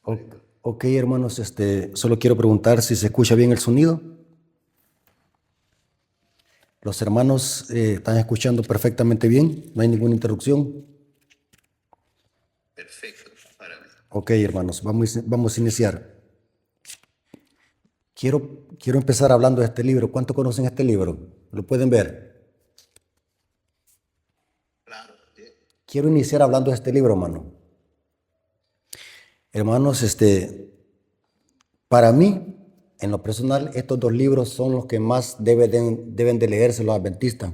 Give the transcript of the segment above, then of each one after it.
O- Ok, hermanos, solo quiero preguntar si se escucha bien el sonido. Los hermanos están escuchando perfectamente bien, no hay ninguna interrupción. Ok, hermanos, vamos a iniciar. Quiero empezar hablando de este libro. ¿Cuánto conocen este libro? ¿Lo pueden ver? Quiero iniciar hablando de este libro, hermano. Hermanos, para mí, en lo personal, estos dos libros son los que más deben de leerse los adventistas.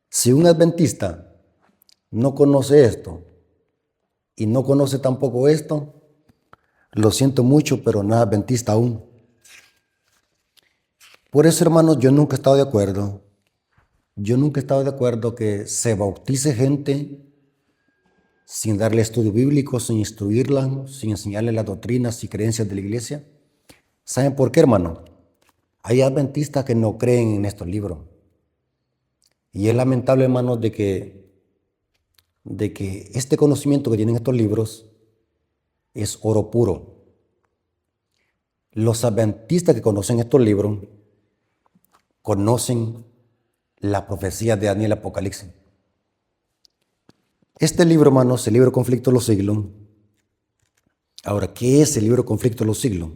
Si un adventista no conoce esto y no conoce tampoco esto, lo siento mucho, pero no es adventista aún. Por eso, hermanos, yo nunca he estado de acuerdo. Yo nunca he estado de acuerdo que se bautice gente sin darle estudio bíblico, sin instruirla, sin enseñarle las doctrinas y creencias de la iglesia. ¿Saben por qué, hermano? Hay adventistas que no creen en estos libros. Y es lamentable, hermanos, de que este conocimiento que tienen estos libros es oro puro. Los adventistas que conocen estos libros conocen la profecía de Daniel Apocalipsis. Este libro, hermanos, el libro Conflicto de los Siglos. Ahora, ¿qué es el libro Conflicto de los Siglos?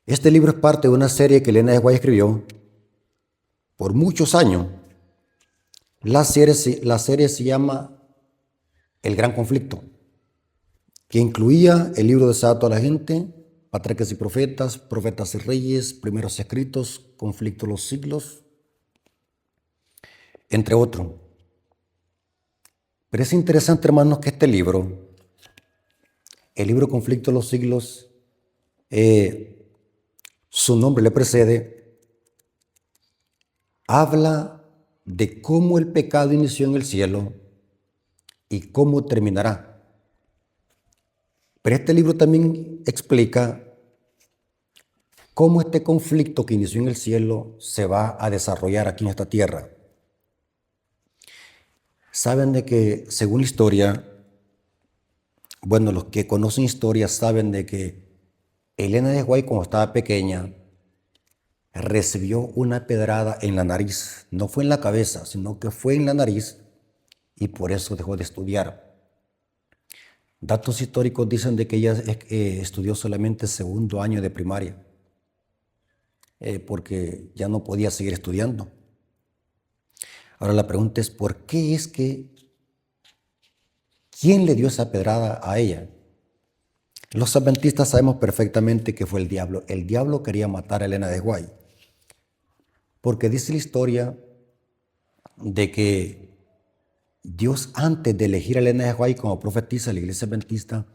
Este libro es parte de una serie que Elena de White escribió por muchos años. La serie se llama El Gran Conflicto, que incluía el libro deseado a toda la gente, Patriarcas y Profetas, Profetas y Reyes, Primeros Escritos, Conflicto de los Siglos, entre otros. Pero es interesante, hermanos, que este libro, el libro Conflicto de los Siglos, su nombre le precede, habla de cómo el pecado inició en el cielo y cómo terminará. Pero este libro también explica cómo este conflicto que inició en el cielo se va a desarrollar aquí en esta tierra. Saben de que, según la historia, bueno, los que conocen historia saben de que Elena de White, cuando estaba pequeña, recibió una pedrada en la nariz. No fue en la cabeza, sino que fue en la nariz y por eso dejó de estudiar. Datos históricos dicen de que ella estudió solamente segundo año de primaria, porque ya no podía seguir estudiando. Ahora la pregunta es, ¿por qué es que quién le dio esa pedrada a ella? Los adventistas sabemos perfectamente que fue el diablo. El diablo quería matar a Elena de White, porque dice la historia de que Dios, antes de elegir a Elena de White como profetisa de la iglesia adventista,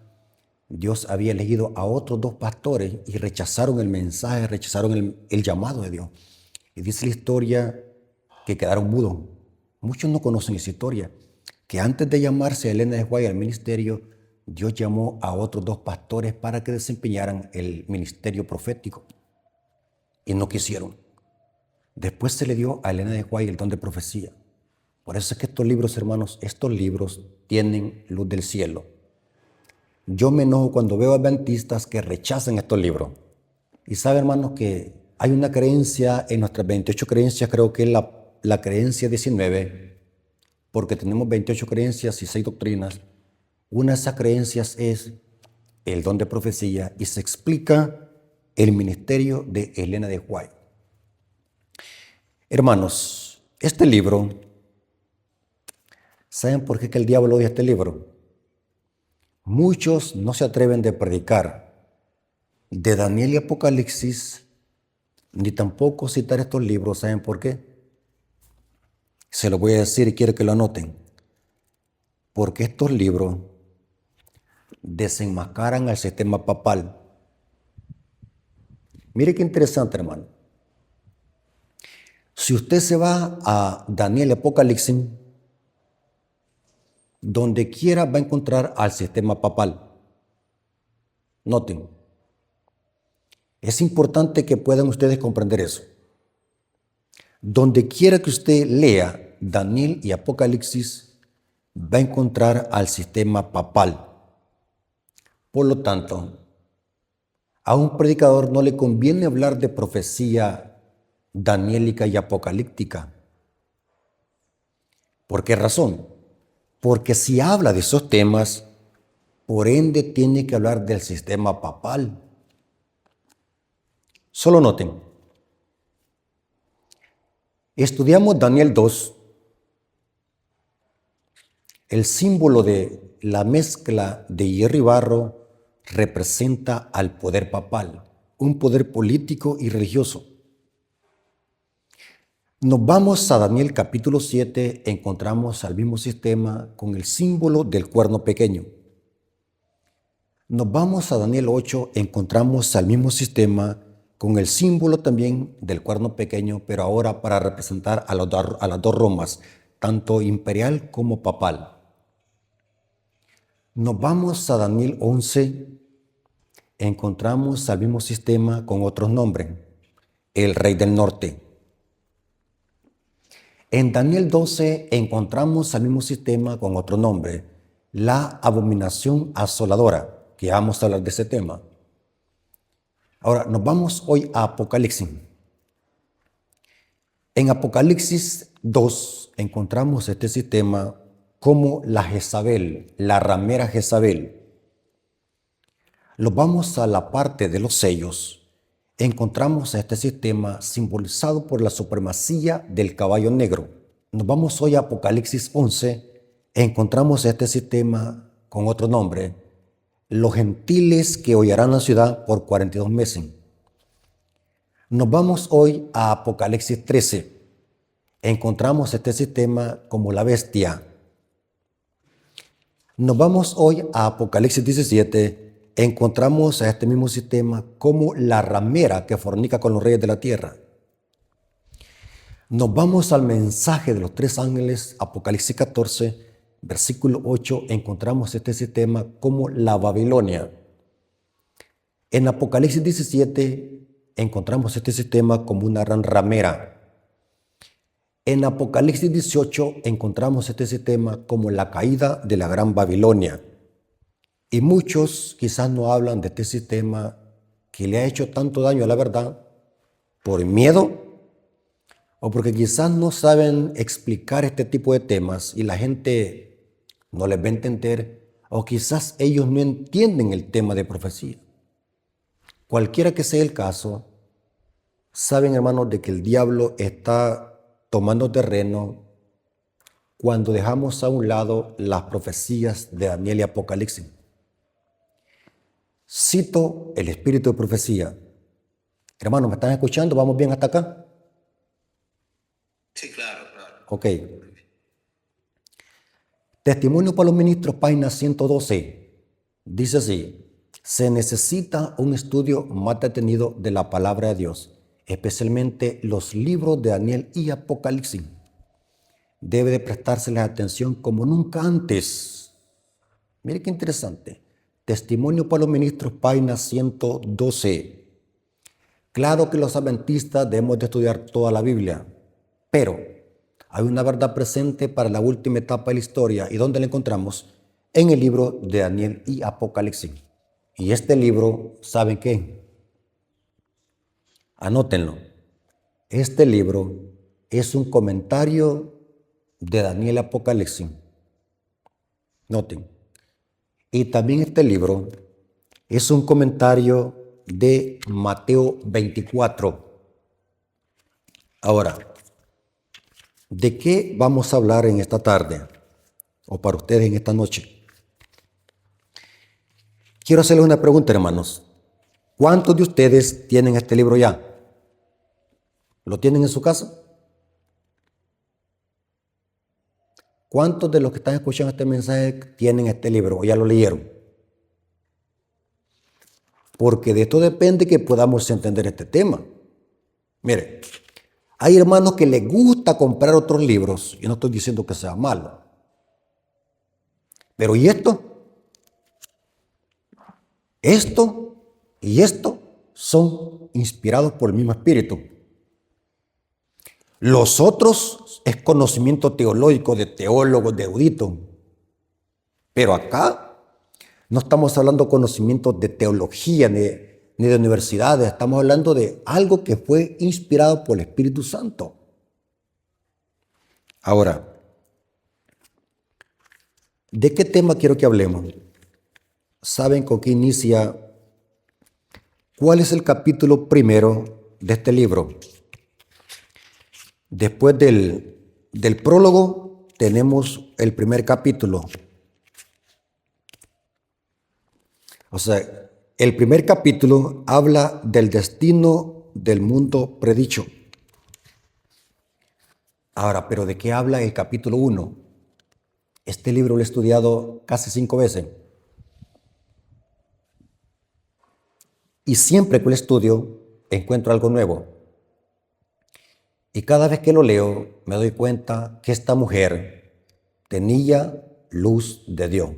Dios había elegido a otros dos pastores y rechazaron el mensaje, rechazaron el llamado de Dios. Y dice la historia que quedaron mudos. Muchos no conocen esa historia, que antes de llamarse a Elena de White al ministerio, Dios llamó a otros dos pastores para que desempeñaran el ministerio profético y no quisieron. Después se le dio a Elena de White el don de profecía. Por eso es que estos libros, hermanos, estos libros tienen luz del cielo. Yo me enojo cuando veo adventistas que rechazan estos libros. Y sabe, hermanos, que hay una creencia en nuestras 28 creencias, creo que es la creencia 19, porque tenemos 28 creencias y 6 doctrinas. Una de esas creencias es el don de profecía y se explica el ministerio de Elena de White. Hermanos, este libro, ¿saben por qué que el diablo odia este libro? Muchos no se atreven de predicar de Daniel y Apocalipsis, ni tampoco citar estos libros. ¿Saben por qué? Se lo voy a decir y quiero que lo anoten. Porque estos libros desenmascaran al sistema papal. Mire qué interesante, hermano. Si usted se va a Daniel y Apocalipsis, donde quiera va a encontrar al sistema papal. Noten. Es importante que puedan ustedes comprender eso. Donde quiera que usted lea Daniel y Apocalipsis, va a encontrar al sistema papal. Por lo tanto, a un predicador no le conviene hablar de profecía daniélica y apocalíptica. ¿Por qué razón? Porque si habla de esos temas, por ende tiene que hablar del sistema papal. Solo noten, estudiamos Daniel 2, el símbolo de la mezcla de hierro y barro representa al poder papal, un poder político y religioso. Nos vamos a Daniel capítulo 7, encontramos al mismo sistema con el símbolo del cuerno pequeño. Nos vamos a Daniel 8, encontramos al mismo sistema con el símbolo también del cuerno pequeño, pero ahora para representar a las dos Romas, tanto imperial como papal. Nos vamos a Daniel 11, encontramos al mismo sistema con otros nombres, el rey del norte. En Daniel 12 encontramos al mismo sistema con otro nombre, la abominación asoladora, que vamos a hablar de ese tema. Ahora, nos vamos hoy a Apocalipsis. En Apocalipsis 2 encontramos este sistema como la Jezabel, la ramera Jezabel. Nos vamos a la parte de los sellos. Encontramos a este sistema simbolizado por la supremacía del caballo negro. Nos vamos hoy a Apocalipsis 11. Encontramos este sistema con otro nombre, los gentiles que hollarán la ciudad por 42 meses. Nos vamos hoy a Apocalipsis 13. Encontramos este sistema como la bestia. Nos vamos hoy a Apocalipsis 17. Encontramos a este mismo sistema como la ramera que fornica con los reyes de la tierra. Nos vamos al mensaje de los tres ángeles, Apocalipsis 14, versículo 8, encontramos este sistema como la Babilonia. En Apocalipsis 17 encontramos este sistema como una gran ramera. En Apocalipsis 18 encontramos este sistema como la caída de la gran Babilonia. Y muchos quizás no hablan de este sistema que le ha hecho tanto daño a la verdad por miedo o porque quizás no saben explicar este tipo de temas y la gente no les va a entender, o quizás ellos no entienden el tema de profecía. Cualquiera que sea el caso, saben, hermanos, de que el diablo está tomando terreno cuando dejamos a un lado las profecías de Daniel y Apocalipsis. Cito el espíritu de profecía. Hermanos, ¿me están escuchando? ¿Vamos bien hasta acá? Sí, claro. Ok. Testimonio para los ministros, página 112. Dice así: se necesita un estudio más detenido de la palabra de Dios, especialmente los libros de Daniel y Apocalipsis. Debe de prestárseles atención como nunca antes. Mire qué interesante. Testimonio para los ministros, página 112. Claro que los adventistas debemos de estudiar toda la Biblia, pero hay una verdad presente para la última etapa de la historia. ¿Y dónde la encontramos? En el libro de Daniel y Apocalipsis. Y este libro, ¿saben qué? Anótenlo. Este libro es un comentario de Daniel y Apocalipsis. Noten. Y también este libro es un comentario de Mateo 24. Ahora, ¿de qué vamos a hablar en esta tarde? O para ustedes en esta noche. Quiero hacerles una pregunta, hermanos. ¿Cuántos de ustedes tienen este libro ya? ¿Lo tienen en su casa? ¿Cuántos de los que están escuchando este mensaje tienen este libro o ya lo leyeron? Porque de esto depende que podamos entender este tema. Mire, hay hermanos que les gusta comprar otros libros, y no estoy diciendo que sea malo. Pero ¿y esto? Esto y esto son inspirados por el mismo Espíritu. Los otros es conocimiento teológico de teólogos, de eruditos. Pero acá no estamos hablando de conocimientos de teología ni de universidades, estamos hablando de algo que fue inspirado por el Espíritu Santo. Ahora, ¿de qué tema quiero que hablemos? ¿Saben con qué inicia? ¿Cuál es el capítulo primero de este libro? Después del prólogo tenemos el primer capítulo. O sea, el primer capítulo habla del destino del mundo predicho. Ahora, ¿pero de qué habla el capítulo 1? Este libro lo he estudiado casi 5 veces. Y siempre que lo estudio, encuentro algo nuevo. Y cada vez que lo leo, me doy cuenta que esta mujer tenía luz de Dios.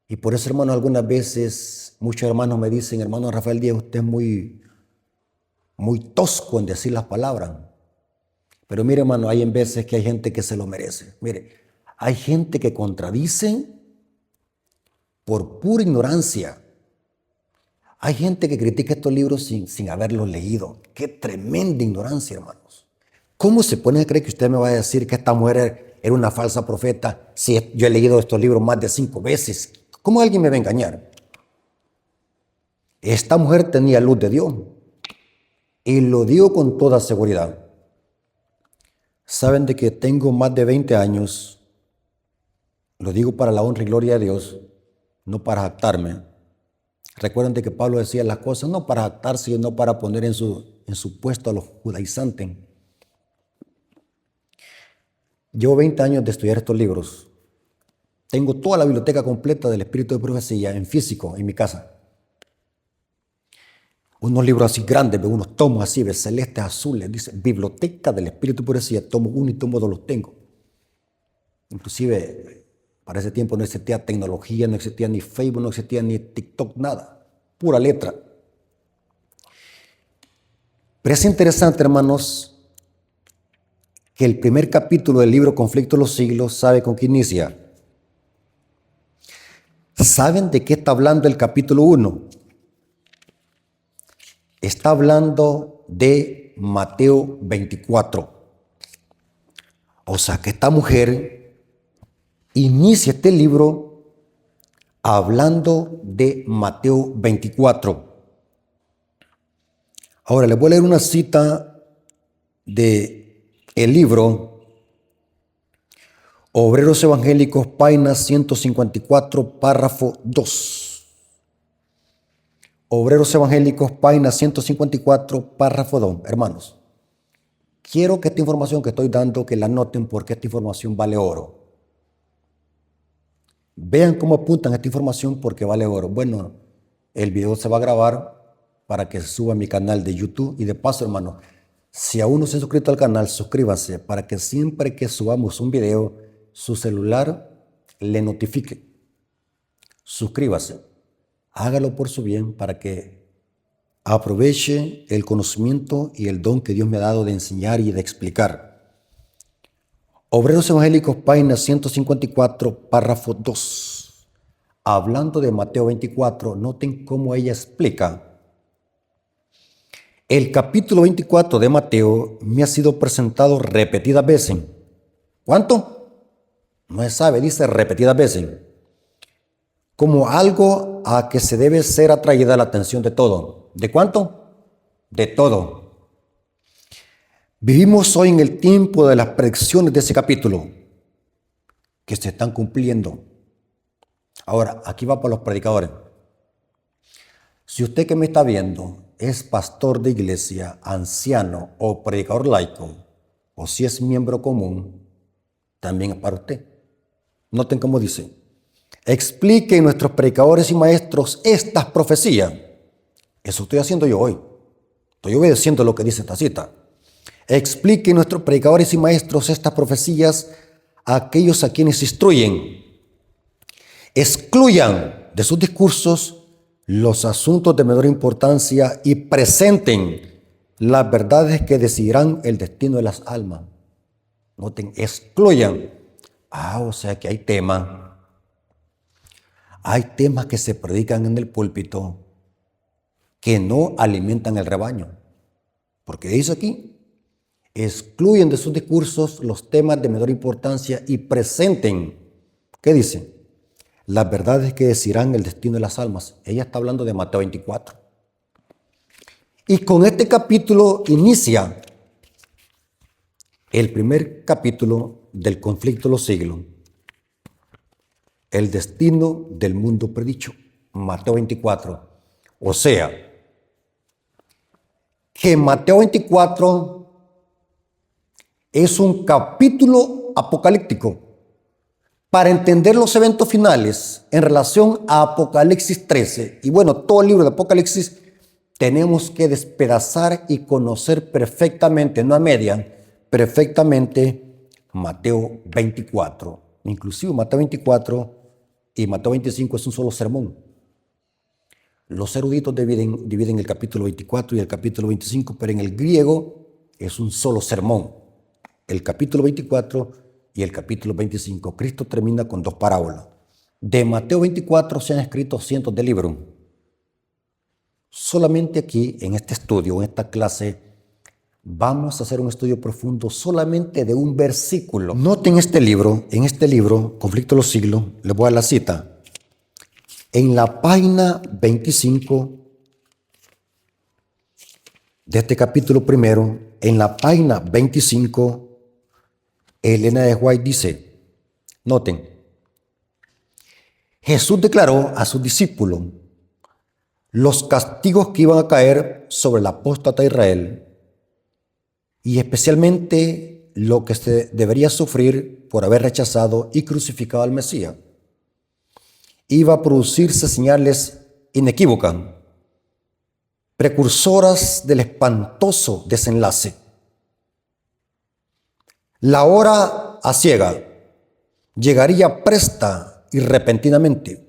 Y por eso, hermano, algunas veces muchos hermanos me dicen, hermano Rafael Díaz, usted es muy tosco en decir las palabras. Pero mire, hermano, hay en veces que hay gente que se lo merece. Mire, hay gente que contradice por pura ignorancia. Hay gente que critica estos libros sin haberlos leído. ¡Qué tremenda ignorancia, hermanos! ¿Cómo se pone a creer que usted me va a decir que esta mujer era una falsa profeta si yo he leído estos libros más de 5 veces? ¿Cómo alguien me va a engañar? Esta mujer tenía luz de Dios y lo digo con toda seguridad. Saben de que tengo más de 20 años, lo digo para la honra y gloria de Dios, no para jactarme. Recuerden de que Pablo decía las cosas no para jactarse, sino para poner en su puesto a los judaizantes. Llevo 20 años de estudiar estos libros. Tengo toda la biblioteca completa del Espíritu de Profecía en físico en mi casa. Unos libros así grandes, unos tomos así, celestes, azules, dice Biblioteca del Espíritu de Profecía, tomo 1 y tomo 2 los tengo. Inclusive, para ese tiempo no existía tecnología, no existía ni Facebook, no existía ni TikTok, nada, pura letra. Pero es interesante, hermanos, que el primer capítulo del libro Conflicto de los Siglos, ¿sabe con qué inicia? ¿Saben de qué está hablando el capítulo 1? Está hablando de Mateo 24. O sea que esta mujer inicia este libro hablando de Mateo 24. Ahora les voy a leer una cita de el libro Obreros Evangélicos, página 154, párrafo 2. Obreros Evangélicos, página 154, párrafo 2. Hermanos, quiero que esta información que estoy dando, que la noten porque esta información vale oro. Vean cómo apuntan esta información porque vale oro. Bueno, el video se va a grabar para que se suba a mi canal de YouTube. Y de paso, hermano, si aún no se han suscrito al canal, suscríbanse para que siempre que subamos un video, su celular le notifique. Suscríbase. Hágalo por su bien para que aproveche el conocimiento y el don que Dios me ha dado de enseñar y de explicar. Obreros Evangélicos, página 154, párrafo 2. Hablando de Mateo 24, noten cómo ella explica. El capítulo 24 de Mateo me ha sido presentado repetidas veces. ¿Cuánto? No se sabe, dice repetidas veces. Como algo a que se debe ser atraída la atención de todo. ¿De cuánto? De todo. Vivimos hoy en el tiempo de las predicciones de ese capítulo que se están cumpliendo. Ahora, aquí va para los predicadores. Si usted que me está viendo es pastor de iglesia, anciano o predicador laico, o si es miembro común, también es para usted. Noten cómo dice. Expliquen nuestros predicadores y maestros estas profecías. Eso estoy haciendo yo hoy. Estoy obedeciendo lo que dice esta cita. Expliquen nuestros predicadores y maestros estas profecías a aquellos a quienes instruyen. Excluyan de sus discursos los asuntos de menor importancia y presenten las verdades que decidirán el destino de las almas. Noten, excluyan O sea que hay temas que se predican en el púlpito que no alimentan el rebaño. Porque dice aquí, excluyen de sus discursos los temas de menor importancia y presenten, ¿qué dice? Las verdades que decidirán el destino de las almas. Ella está hablando de Mateo 24. Y con este capítulo inicia el primer capítulo del conflicto de los siglos. El destino del mundo predicho. Mateo 24. O sea, que Mateo 24 es un capítulo apocalíptico para entender los eventos finales en relación a Apocalipsis 13. Y bueno, todo el libro de Apocalipsis tenemos que despedazar y conocer perfectamente, no a media, perfectamente Mateo 24. Inclusive Mateo 24 y Mateo 25 es un solo sermón. Los eruditos dividen el capítulo 24 y el capítulo 25, pero en el griego es un solo sermón. El capítulo 24 y el capítulo 25. Cristo termina con dos parábolas. De Mateo 24 se han escrito cientos de libros. Solamente aquí, en este estudio, en esta clase, vamos a hacer un estudio profundo solamente de un versículo. Noten en este libro, Conflicto de los Siglos, les voy a dar la cita. En la página 25 de este capítulo primero, en la página 25, Elena de White dice, noten, Jesús declaró a sus discípulos los castigos que iban a caer sobre el apóstata Israel y especialmente lo que se debería sufrir por haber rechazado y crucificado al Mesías. Iba a producirse señales inequívocas, precursoras del espantoso desenlace. La hora aciaga llegaría presta y repentinamente.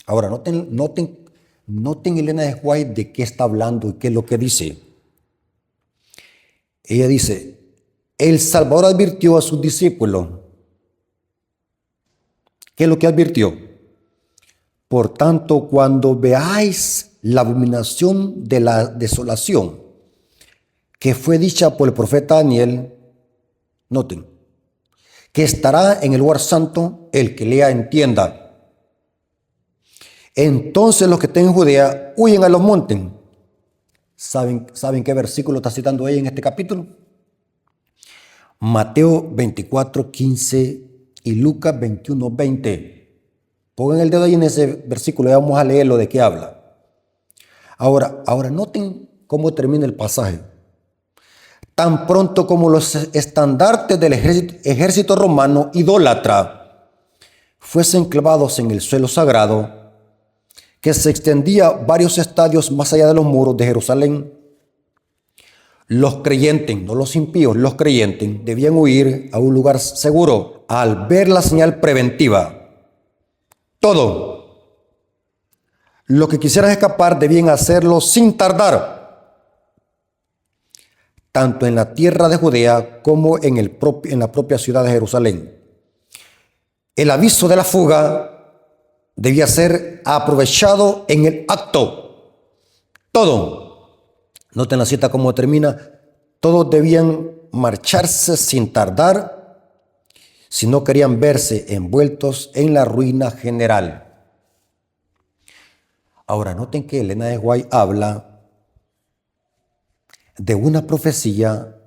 Ahora, noten Elena de White de qué está hablando y qué es lo que dice. Ella dice, el Salvador advirtió a sus discípulos. ¿Qué es lo que advirtió? Por tanto, cuando veáis la abominación de la desolación que fue dicha por el profeta Daniel, noten, que estará en el lugar santo, el que lea entienda. Entonces los que estén en Judea huyen a los montes. ¿Saben qué versículo está citando ella en este capítulo? Mateo 24, 15 y Lucas 21, 20. Pongan el dedo ahí en ese versículo y vamos a leerlo de qué habla. Ahora noten cómo termina el pasaje. Tan pronto como los estandartes del ejército romano idólatra fuesen clavados en el suelo sagrado, que se extendía varios estadios más allá de los muros de Jerusalén, los creyentes, no los impíos, los creyentes debían huir a un lugar seguro al ver la señal preventiva. Todo. Los que quisieran escapar debían hacerlo sin tardar, tanto en la tierra de Judea como en la propia ciudad de Jerusalén. El aviso de la fuga debía ser aprovechado en el acto. Todo. Noten la cita cómo termina. Todos debían marcharse sin tardar si no querían verse envueltos en la ruina general. Ahora, noten que Elena de White habla de una profecía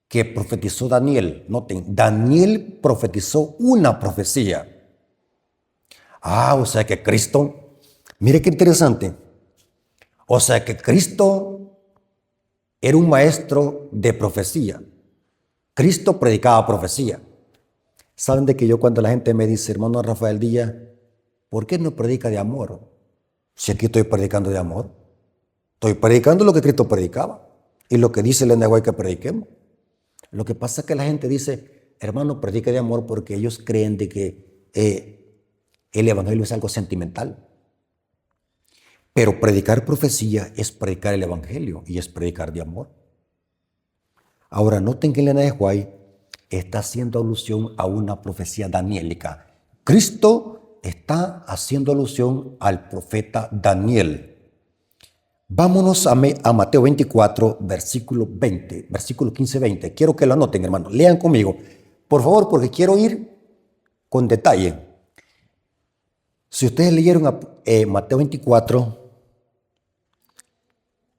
que profetizó Daniel. Noten, Daniel profetizó una profecía. O sea que Cristo, mire qué interesante. O sea que Cristo era un maestro de profecía. Cristo predicaba profecía. Saben de que yo cuando la gente me dice, hermano Rafael Díaz, ¿por qué no predica de amor? Si aquí estoy predicando de amor. Estoy predicando lo que Cristo predicaba y lo que dice Elena de White que prediquemos. Lo que pasa es que la gente dice, hermano, predica de amor porque ellos creen de que el evangelio es algo sentimental. Pero predicar profecía es predicar el evangelio y es predicar de amor. Ahora, noten que Elena de White está haciendo alusión a una profecía daniélica. Cristo está haciendo alusión al profeta Daniel. Vámonos a Mateo 24, versículo 20, versículo 15-20. Quiero que lo anoten, hermano. Lean conmigo, por favor, porque quiero ir con detalle. Si ustedes leyeron Mateo 24,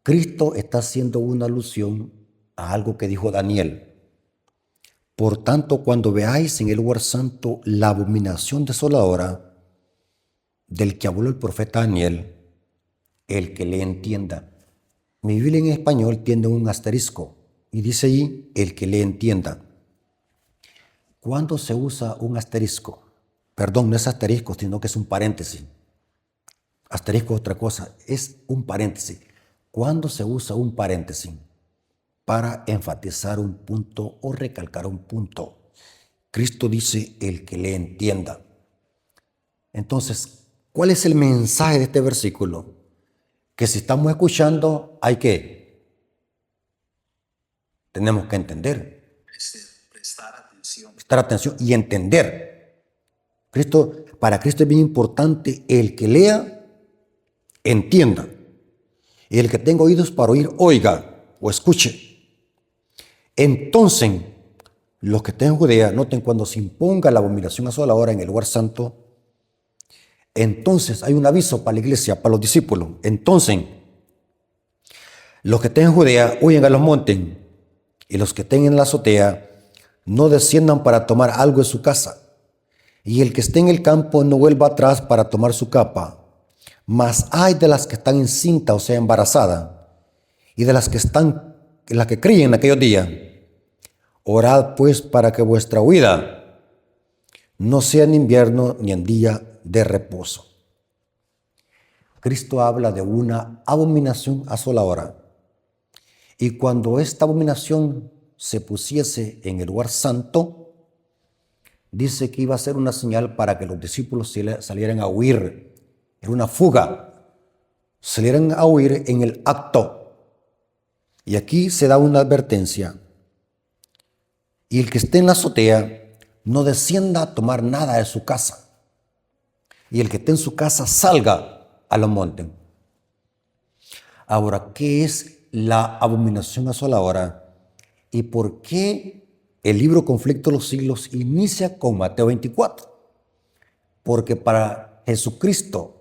Cristo está haciendo una alusión a algo que dijo Daniel. Por tanto, cuando veáis en el lugar santo la abominación desoladora del que habló el profeta Daniel, el que le entienda. Mi Biblia en español tiene un asterisco y dice ahí, el que le entienda. ¿Cuándo se usa un asterisco? Perdón, no es asterisco, sino que es un paréntesis. Asterisco es otra cosa, es un paréntesis. ¿Cuándo se usa un paréntesis? Para enfatizar un punto o recalcar un punto. Cristo dice, el que le entienda. Entonces, ¿cuál es el mensaje de este versículo? Que si estamos escuchando, tenemos que entender. Prestar atención y entender. Para Cristo es bien importante el que lea, entienda. Y el que tenga oídos para oír, oiga o escuche. Entonces, los que estén en Judea, noten cuando se imponga la abominación asoladora en el lugar santo, entonces hay un aviso para la iglesia, para los discípulos. Entonces, los que estén en Judea, huyan a los montes, y los que estén en la azotea, no desciendan para tomar algo de su casa. Y el que esté en el campo no vuelva atrás para tomar su capa. Mas hay de las que están encintas, o sea, embarazadas, y de las que críen en aquellos días. Orad pues para que vuestra huida no sea en invierno ni en día de reposo. Cristo habla de una abominación asoladora. Y cuando esta abominación se pusiese en el lugar santo, dice que iba a ser una señal para que los discípulos salieran a huir. Era una fuga. Salieran a huir en el acto. Y aquí se da una advertencia. Y el que esté en la azotea no descienda a tomar nada de su casa. Y el que esté en su casa salga a los montes. Ahora, ¿qué es la abominación asoladora? ¿Y por qué el libro Conflicto de los Siglos inicia con Mateo 24? Porque para Jesucristo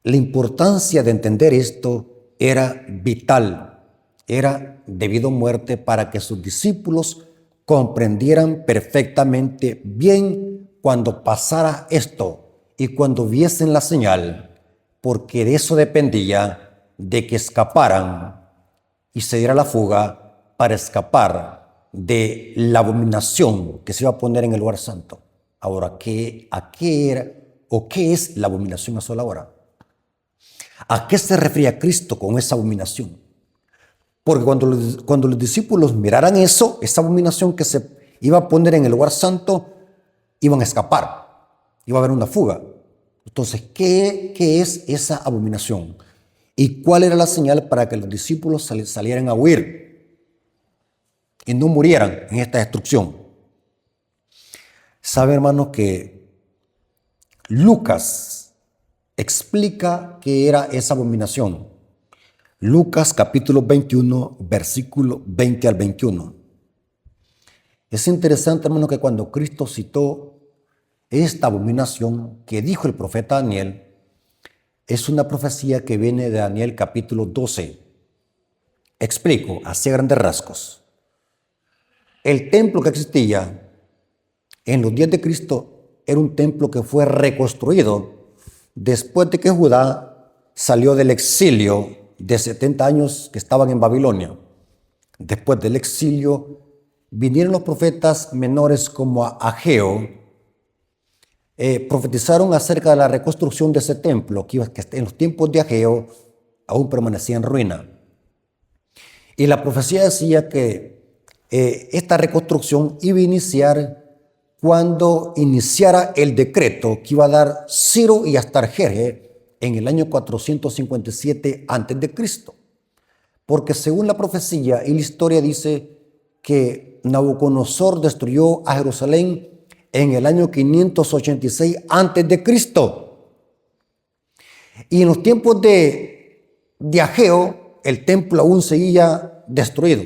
la importancia de entender esto era vital, era debido a muerte para que sus discípulos comprendieran perfectamente bien cuando pasara esto y cuando viesen la señal, porque de eso dependía de que escaparan y se diera la fuga para escapar de la abominación que se iba a poner en el lugar santo. Ahora, ¿a qué era o qué es la abominación asoladora? ¿A qué se refería Cristo con esa abominación? Porque cuando los discípulos miraran eso, esa abominación que se iba a poner en el lugar santo, iban a escapar, iba a haber una fuga. Entonces, ¿qué es esa abominación? ¿Y cuál era la señal para que los discípulos salieran a huir y no murieran en esta destrucción? Sabe, hermano, que Lucas explica qué era esa abominación. Lucas capítulo 21, versículo 20 al 21. Es interesante, hermano, que cuando Cristo citó esta abominación que dijo el profeta Daniel, es una profecía que viene de Daniel capítulo 12. Explico, así a grandes rasgos. El templo que existía en los días de Cristo era un templo que fue reconstruido después de que Judá salió del exilio de 70 años que estaban en Babilonia. Después del exilio vinieron los profetas menores como Ageo, profetizaron acerca de la reconstrucción de ese templo que en los tiempos de Ageo aún permanecía en ruina. Y la profecía decía que esta reconstrucción iba a iniciar cuando iniciara el decreto que iba a dar Ciro y Astarjerjes en el año 457 a.C. Porque según la profecía y la historia dice que Nabucodonosor destruyó a Jerusalén en el año 586 antes de Cristo. Y en los tiempos de Ageo, el templo aún seguía destruido.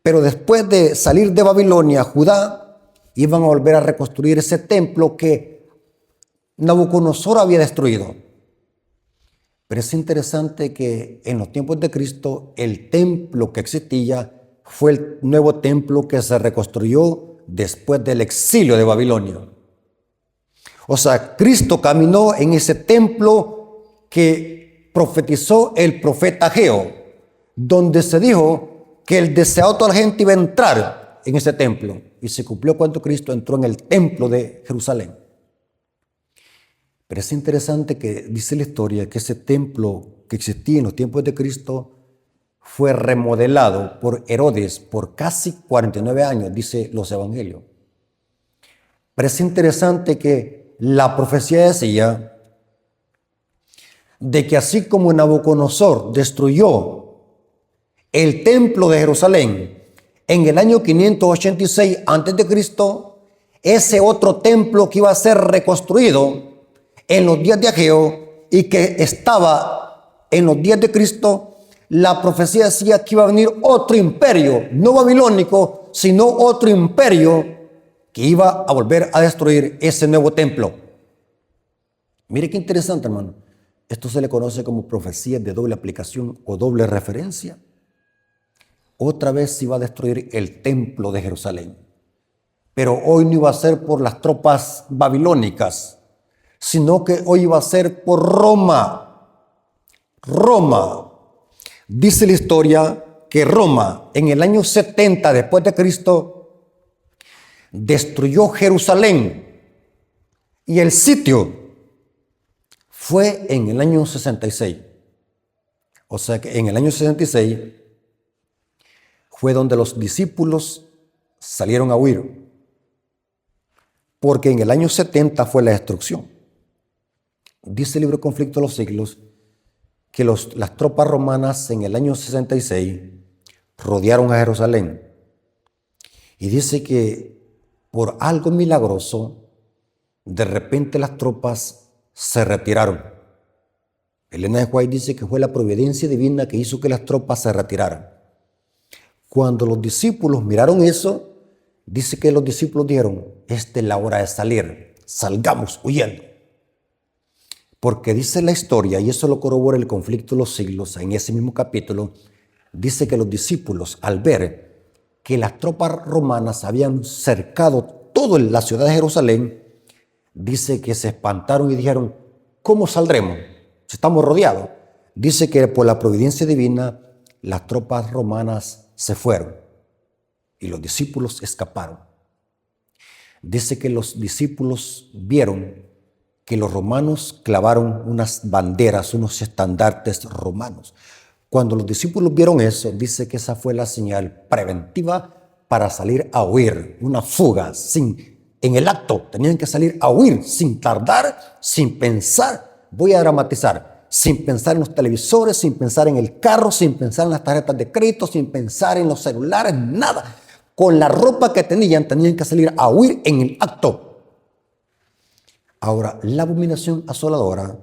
Pero después de salir de Babilonia, Judá, iban a volver a reconstruir ese templo que Nabucodonosor había destruido. Pero es interesante que en los tiempos de Cristo, el templo que existía fue el nuevo templo que se reconstruyó después del exilio de Babilonia. O sea, Cristo caminó en ese templo que profetizó el profeta Ageo, donde se dijo que el deseado de toda la gente iba a entrar en ese templo. Y se cumplió cuando Cristo entró en el templo de Jerusalén. Pero es interesante que dice la historia que ese templo que existía en los tiempos de Cristo fue remodelado por Herodes por casi 49 años, dice los evangelios. Pero es interesante que la profecía decía de que así como Nabucodonosor destruyó el templo de Jerusalén en el año 586 a.C., ese otro templo que iba a ser reconstruido en los días de Ageo y que estaba en los días de Cristo, la profecía decía que iba a venir otro imperio, no babilónico, sino otro imperio que iba a volver a destruir ese nuevo templo. Mire qué interesante, hermano. Esto se le conoce como profecía de doble aplicación o doble referencia. Otra vez se iba a destruir el templo de Jerusalén. Pero hoy no iba a ser por las tropas babilónicas, sino que hoy iba a ser por Roma. Roma. Dice la historia que Roma, en el año 70 después de Cristo, destruyó Jerusalén. Y el sitio fue en el año 66. O sea que en el año 66 fue donde los discípulos salieron a huir. Porque en el año 70 fue la destrucción. Dice el libro Conflicto de los Siglos que las tropas romanas en el año 66 rodearon a Jerusalén. Y dice que por algo milagroso, de repente las tropas se retiraron. Elena de White dice que fue la providencia divina que hizo que las tropas se retiraran. Cuando los discípulos miraron eso, dice que los discípulos dijeron: esta es la hora de salir, salgamos huyendo. Porque dice la historia, y eso lo corrobora el Conflicto de los Siglos, en ese mismo capítulo, dice que los discípulos, al ver que las tropas romanas habían cercado toda la ciudad de Jerusalén, dice que se espantaron y dijeron: ¿cómo saldremos? Si estamos rodeados. Dice que por la providencia divina, las tropas romanas se fueron y los discípulos escaparon. Dice que los discípulos vieron que los romanos clavaron unas banderas, unos estandartes romanos. Cuando los discípulos vieron eso, dice que esa fue la señal preventiva para salir a huir, una fuga, en el acto, tenían que salir a huir, sin tardar, sin pensar, voy a dramatizar, sin pensar en los televisores, sin pensar en el carro, sin pensar en las tarjetas de crédito, sin pensar en los celulares, nada. Con la ropa que tenían que salir a huir en el acto. Ahora, la abominación asoladora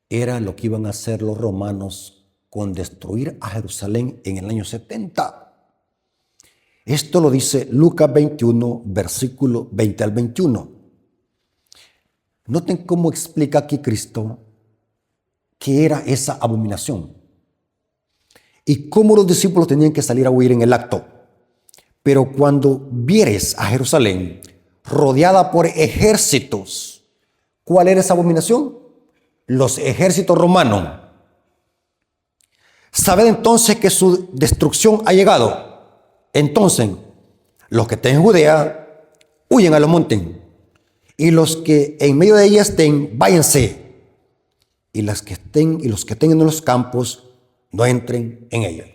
era lo que iban a hacer los romanos con destruir a Jerusalén en el año 70. Esto lo dice Lucas 21, versículo 20 al 21. Noten cómo explica aquí Cristo qué era esa abominación y cómo los discípulos tenían que salir a huir en el acto. Pero cuando vieres a Jerusalén rodeada por ejércitos, ¿cuál era esa abominación? Los ejércitos romanos. Sabed entonces que su destrucción ha llegado. Entonces, los que estén en Judea, huyen a los montes. Y los que en medio de ella estén, váyanse. Y los que estén en los campos, no entren en ella.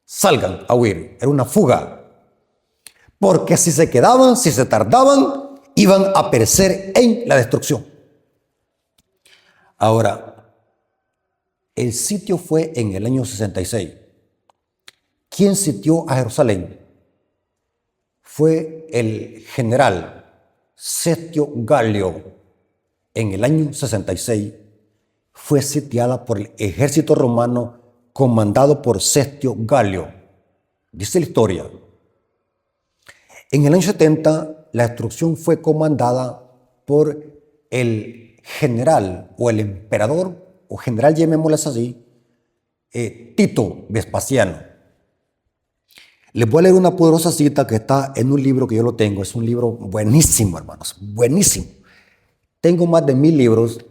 Salgan a huir. Era una fuga. Porque si se quedaban, si se tardaban, iban a perecer en la destrucción. Ahora, el sitio fue en el año 66. ¿Quién sitió a Jerusalén? fue el general Sestio Galio. En el año 66 fue sitiada por el ejército romano comandado por Sestio Galio. Dice la historia. En el año 70 la destrucción fue comandada por el general o el emperador o general, llamémoslo así, Tito Vespasiano. Les voy a leer una poderosa cita que está en un libro que yo lo tengo. Es un libro buenísimo, hermanos, buenísimo. Tengo más de 1000 libros,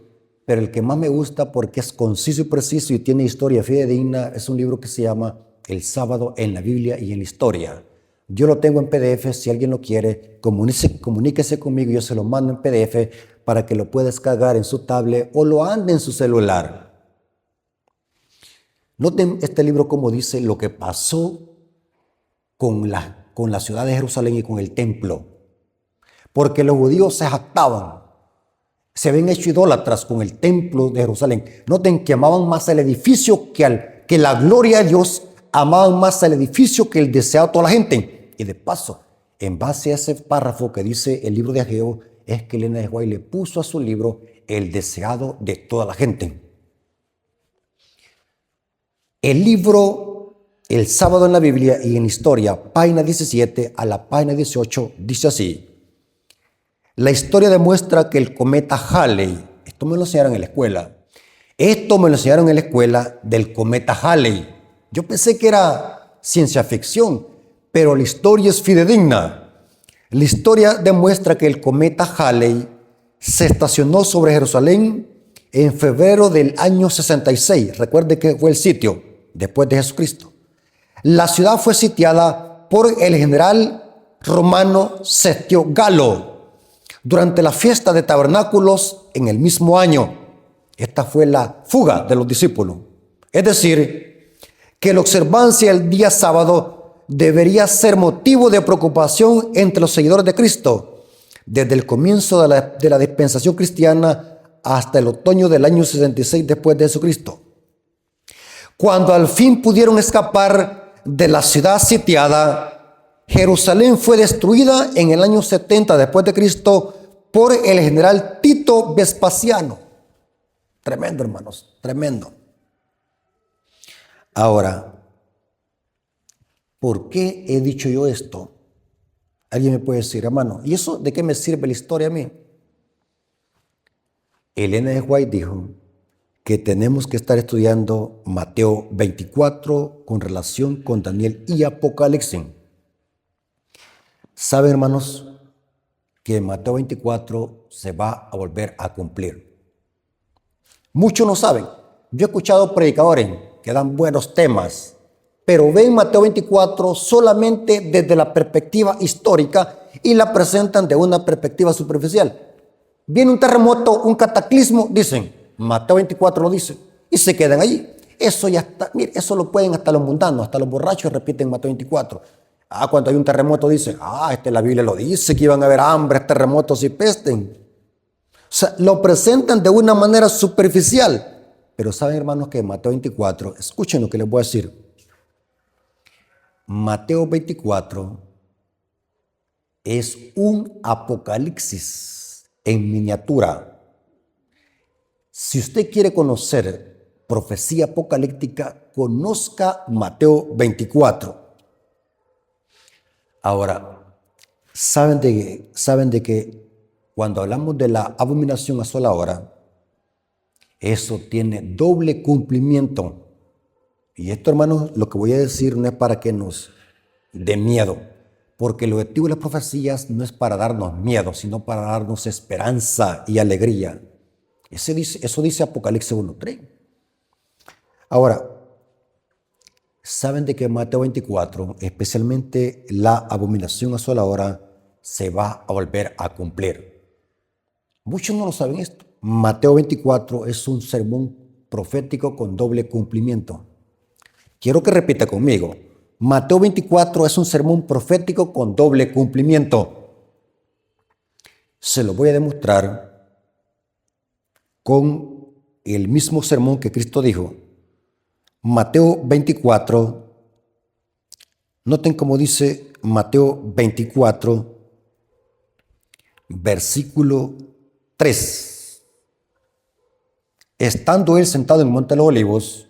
pero el que más me gusta porque es conciso y preciso y tiene historia fidedigna es un libro que se llama El sábado en la Biblia y en la historia. Yo lo tengo en PDF, si alguien lo quiere, comuníquese conmigo, yo se lo mando en PDF para que lo pueda descargar en su tablet o lo ande en su celular. Noten este libro como dice lo que pasó con la ciudad de Jerusalén y con el templo. Porque los judíos se jactaban, se habían hecho idólatras con el templo de Jerusalén. Noten que amaban más el edificio que la gloria de Dios, amaban más el edificio que el deseado de toda la gente. Y de paso, en base a ese párrafo que dice el libro de Ageo, es que Elena de White le puso a su libro el deseado de toda la gente. El libro El sábado en la Biblia y en historia, página 17 a la página 18, dice así. La historia demuestra que el cometa Halley, esto me lo enseñaron en la escuela, del cometa Halley. Yo pensé que era ciencia ficción, pero la historia es fidedigna. La historia demuestra que el cometa Halley se estacionó sobre Jerusalén en febrero del año 66. Recuerde que fue el sitio después de Jesucristo. La ciudad fue sitiada por el general romano Sestio Galo durante la fiesta de tabernáculos en el mismo año. Esta fue la fuga de los discípulos. Es decir, que la observancia del día sábado debería ser motivo de preocupación entre los seguidores de Cristo, desde el comienzo de la dispensación cristiana hasta el otoño del año 66 después de Jesucristo. Cuando al fin pudieron escapar de la ciudad sitiada, Jerusalén fue destruida en el año 70 después de Cristo por el general Tito Vespasiano. Tremendo, hermanos, tremendo. Ahora, ¿por qué he dicho yo esto? Alguien me puede decir, hermano, ¿y eso de qué me sirve la historia a mí? Elena de White dijo que tenemos que estar estudiando Mateo 24 con relación con Daniel y Apocalipsis. ¿Saben, hermanos, que Mateo 24 se va a volver a cumplir? Muchos no saben. Yo he escuchado predicadores que dan buenos temas, pero ven Mateo 24 solamente desde la perspectiva histórica y la presentan de una perspectiva superficial. Viene un terremoto, un cataclismo, dicen, Mateo 24 lo dice, y se quedan allí. Eso ya está, mire, eso lo pueden hasta los mundanos, hasta los borrachos repiten Mateo 24. Cuando hay un terremoto dicen, la Biblia lo dice, que iban a haber hambres, terremotos y pesten. O sea, lo presentan de una manera superficial. Pero saben, hermanos, que Mateo 24, escuchen lo que les voy a decir. Mateo 24 es un apocalipsis en miniatura. Si usted quiere conocer profecía apocalíptica, conozca Mateo 24. Ahora, ¿saben de que cuando hablamos de la abominación asoladora, eso tiene doble cumplimiento? Y esto, hermanos, lo que voy a decir no es para que nos dé miedo, porque el objetivo de las profecías no es para darnos miedo, sino para darnos esperanza y alegría. Eso dice Apocalipsis 1:3. Ahora, ¿saben de que Mateo 24, especialmente la abominación asoladora, se va a volver a cumplir? Muchos no lo saben esto. Mateo 24 es un sermón profético con doble cumplimiento. Quiero que repita conmigo. Mateo 24 es un sermón profético con doble cumplimiento. Se lo voy a demostrar con el mismo sermón que Cristo dijo. Mateo 24, Noten cómo dice Mateo 24, versículo 3. Estando él sentado en el monte de los olivos,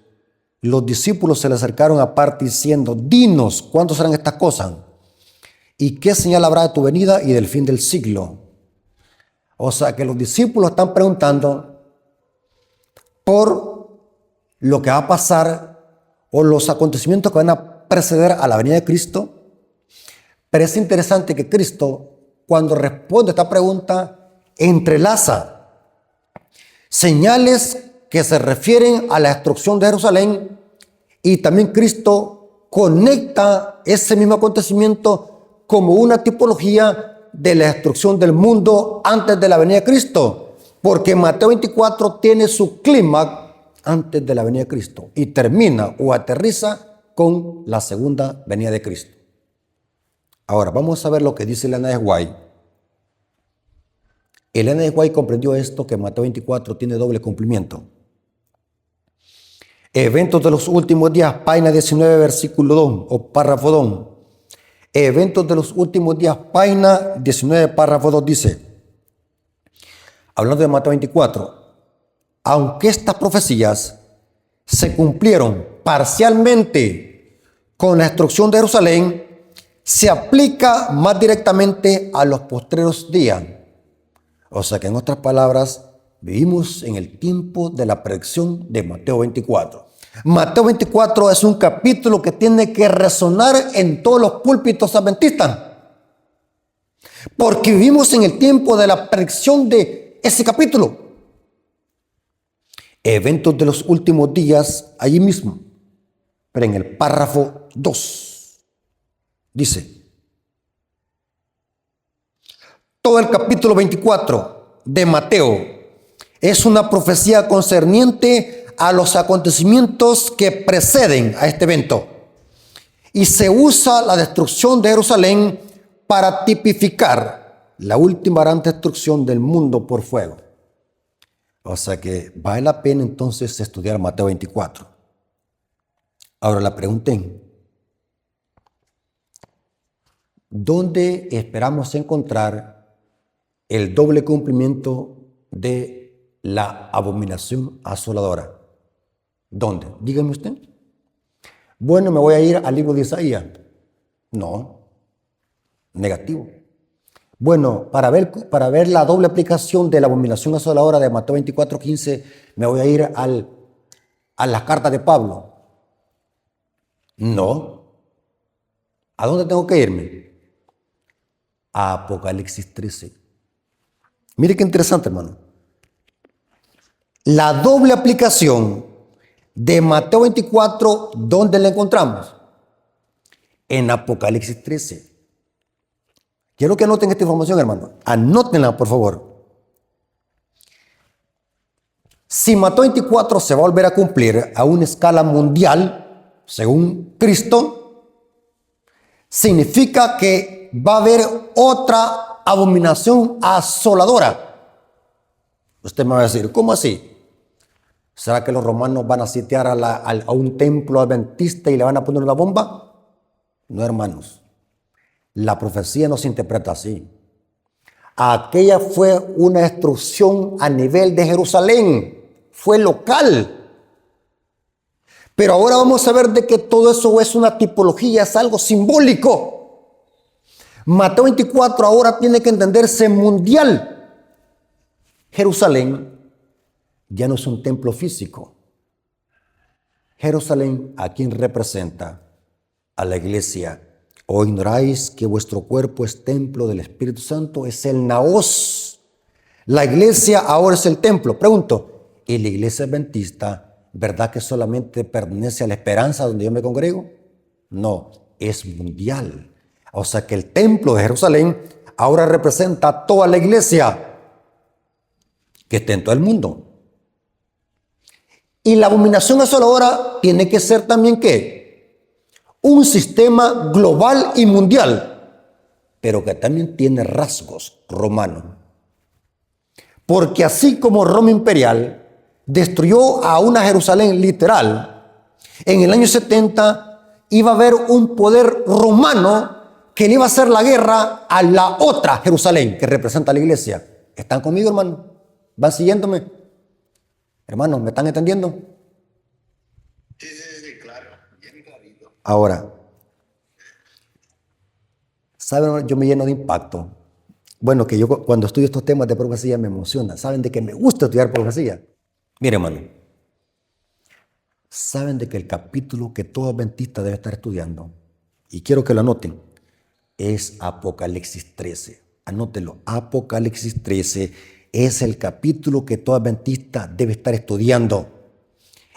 los discípulos se le acercaron aparte diciendo: dinos, ¿cuándo serán estas cosas? ¿Y qué señal habrá de tu venida y del fin del siglo? O sea que los discípulos están preguntando por lo que va a pasar o los acontecimientos que van a preceder a la venida de Cristo. Pero es interesante que Cristo, cuando responde a esta pregunta, entrelaza señales que se refieren a la destrucción de Jerusalén, y también Cristo conecta ese mismo acontecimiento como una tipología de la destrucción del mundo antes de la venida de Cristo, porque Mateo 24 tiene su clímax antes de la venida de Cristo y termina o aterriza con la segunda venida de Cristo. Ahora vamos a ver lo que dice Elena de White. Elena de White comprendió esto, que Mateo 24 tiene doble cumplimiento. Eventos de los últimos días, página 19, versículo 2 o párrafo 2. Eventos de los últimos días, página 19, párrafo 2 dice, hablando de Mateo 24, aunque estas profecías se cumplieron parcialmente con la destrucción de Jerusalén, se aplica más directamente a los postreros días. O sea que, en otras palabras, vivimos en el tiempo de la predicción de Mateo 24. Mateo 24 es un capítulo que tiene que resonar en todos los púlpitos adventistas, porque vivimos en el tiempo de la predicción de ese capítulo. Eventos de los últimos días, allí mismo, pero en el párrafo 2, dice: todo el capítulo 24 de Mateo es una profecía concerniente a los acontecimientos que preceden a este evento, y se usa la destrucción de Jerusalén para tipificar la última gran destrucción del mundo por fuego. O sea que vale la pena entonces estudiar Mateo 24. Ahora la pregunta: ¿dónde esperamos encontrar el doble cumplimiento de la abominación asoladora? ¿Dónde? Dígame usted. Bueno, me voy a ir al libro de Isaías. No, negativo. Bueno, para ver la doble aplicación de la abominación asoladora de Mateo 24:15, me voy a ir a las cartas de Pablo. No. ¿A dónde tengo que irme? A Apocalipsis 13. Mire qué interesante, hermano. La doble aplicación de Mateo 24, ¿dónde la encontramos? En Apocalipsis 13. Quiero que anoten esta información, hermano. Anótenla, por favor. Si Mateo 24 se va a volver a cumplir a una escala mundial, según Cristo, significa que va a haber otra abominación asoladora. Usted me va a decir, ¿cómo así? ¿Será que los romanos van a sitiar a un templo adventista y le van a poner una bomba? No, hermanos. La profecía no se interpreta así. Aquella fue una destrucción a nivel de Jerusalén. Fue local. Pero ahora vamos a ver de que todo eso es una tipología, es algo simbólico. Mateo 24 ahora tiene que entenderse mundial. Jerusalén ya no es un templo físico. Jerusalén, ¿a quién representa? A la iglesia. ¿O ignoráis que vuestro cuerpo es templo del Espíritu Santo? Es el naos. La iglesia ahora es el templo. Pregunto, ¿y la iglesia adventista, verdad que solamente pertenece a la esperanza donde yo me congrego? No, es mundial. O sea que el templo de Jerusalén ahora representa a toda la iglesia que está en todo el mundo. Y la abominación asoladora tiene que ser también ¿qué? Un sistema global y mundial, pero que también tiene rasgos romanos. Porque así como Roma imperial destruyó a una Jerusalén literal en el año 70 iba a haber un poder romano que le iba a hacer la guerra a la otra Jerusalén, que representa a la iglesia. ¿Están conmigo, hermano? ¿Van siguiéndome? Hermanos, ¿me están entendiendo? Sí, claro. Bien clarito. Ahora, ¿saben? Yo me lleno de impacto. Bueno, que yo cuando estudio estos temas de profecía me emociona. ¿Saben de que me gusta estudiar profecía? Mire, hermano. ¿Saben de que el capítulo que todo adventista debe estar estudiando, y quiero que lo anoten, es Apocalipsis 13? Anótelo. Apocalipsis 13 es el capítulo que todo adventista debe estar estudiando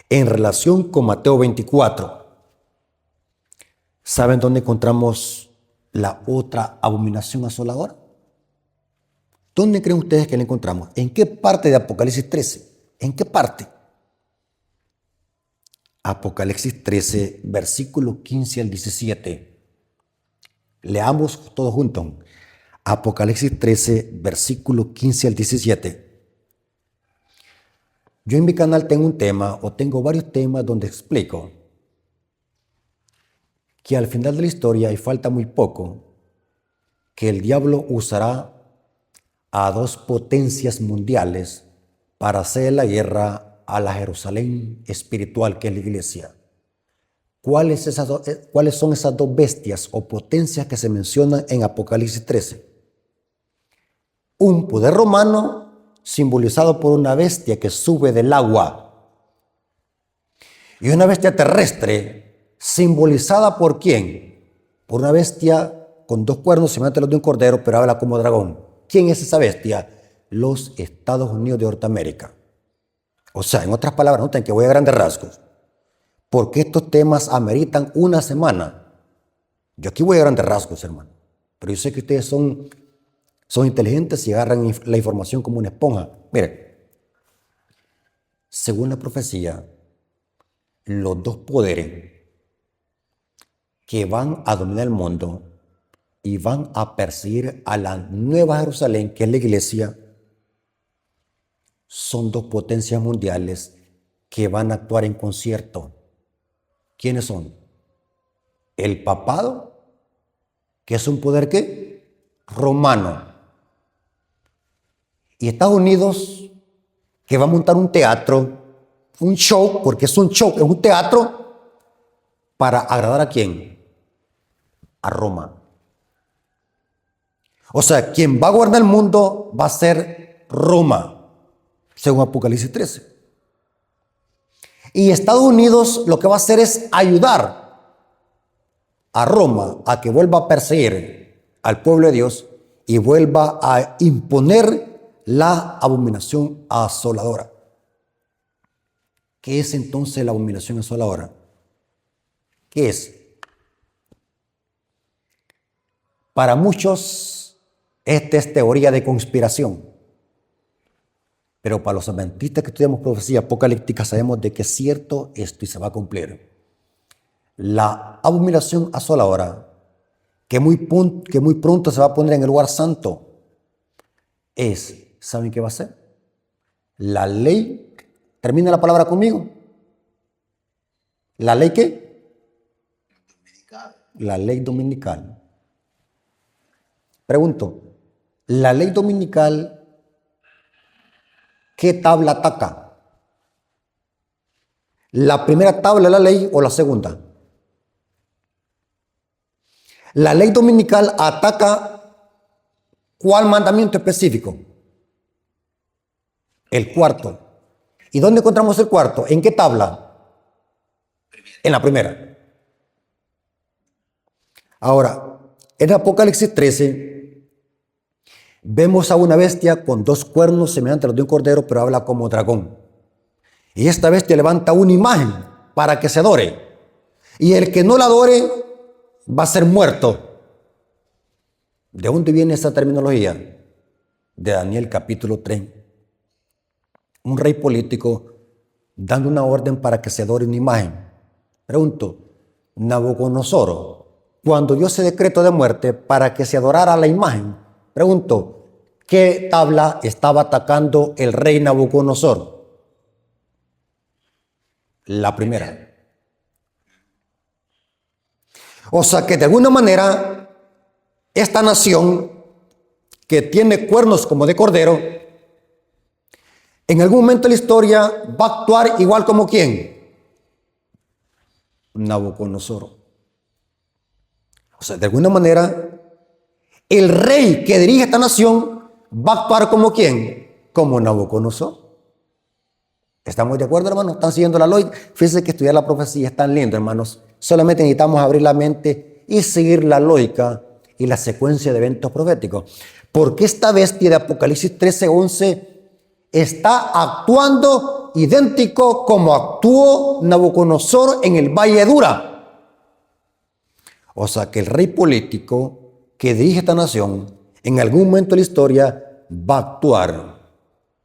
en relación con Mateo 24. ¿Saben dónde encontramos la otra abominación asoladora? ¿Dónde creen ustedes que la encontramos? ¿En qué parte de Apocalipsis 13? ¿En qué parte? Apocalipsis 13, versículo 15 al 17. Leamos todos juntos. Apocalipsis 13, versículo 15 al 17. Yo en mi canal tengo un tema, o tengo varios temas donde explico que al final de la historia, y falta muy poco, que el diablo usará a dos potencias mundiales para hacer la guerra a la Jerusalén espiritual, que es la iglesia. ¿Cuáles son esas dos bestias o potencias que se mencionan en Apocalipsis 13? Un poder romano simbolizado por una bestia que sube del agua, y una bestia terrestre simbolizada por ¿quién? Por una bestia con dos cuernos semejantes a los de un cordero, pero habla como dragón. ¿Quién es esa bestia? Los Estados Unidos de Norteamérica. O sea, en otras palabras, noten que voy a grandes rasgos, porque estos temas ameritan una semana. Yo aquí voy a grandes rasgos, hermano, pero yo sé que ustedes son inteligentes y agarran la información como una esponja. Miren, según la profecía, los dos poderes que van a dominar el mundo y van a perseguir a la nueva Jerusalén, que es la iglesia, son dos potencias mundiales que van a actuar en concierto. ¿Quiénes son? El papado, que es un poder ¿qué? Romano. Y Estados Unidos, que va a montar un teatro, un show, porque es un show, es un teatro, para agradar ¿a quién? A Roma. O sea, quien va a gobernar el mundo va a ser Roma, según Apocalipsis 13. Y Estados Unidos lo que va a hacer es ayudar a Roma a que vuelva a perseguir al pueblo de Dios y vuelva a imponer la abominación asoladora. ¿Qué es entonces la abominación asoladora? ¿Qué es? Para muchos, esta es teoría de conspiración. Pero para los adventistas que estudiamos profecía apocalíptica sabemos de que es cierto esto y se va a cumplir. La abominación asoladora, que muy pronto se va a poner en el lugar santo, ¿saben qué va a ser? La ley, termina la palabra conmigo. ¿La ley qué? Dominical. La ley dominical. Pregunto, ¿la ley dominical qué tabla ataca? ¿La primera tabla de la ley o la segunda? La ley dominical ataca ¿cuál mandamiento específico? El cuarto. ¿Y dónde encontramos el cuarto? ¿En qué tabla? En la primera. Ahora, en Apocalipsis 13, vemos a una bestia con dos cuernos semejantes a los de un cordero, pero habla como dragón. Y esta bestia levanta una imagen para que se adore. Y el que no la adore va a ser muerto. ¿De dónde viene esa terminología? De Daniel capítulo 3. Un rey político dando una orden para que se adore una imagen. Pregunto, Nabucodonosor, cuando dio ese decreto de muerte para que se adorara la imagen, pregunto, ¿qué tabla estaba atacando el rey Nabucodonosor? La primera. O sea que de alguna manera, esta nación que tiene cuernos como de cordero, en algún momento de la historia va a actuar igual como ¿quién? Nabucodonosor. O sea, de alguna manera, el rey que dirige esta nación va a actuar como ¿quién? Como Nabucodonosor. ¿Estamos de acuerdo, hermanos? ¿Están siguiendo la lógica? Fíjense que estudiar la profecía es tan lindo, hermanos. Solamente necesitamos abrir la mente y seguir la lógica y la secuencia de eventos proféticos. Porque esta bestia de Apocalipsis 13:11 está actuando idéntico como actuó Nabucodonosor en el Valle de Dura. O sea que el rey político que dirige esta nación en algún momento de la historia va a actuar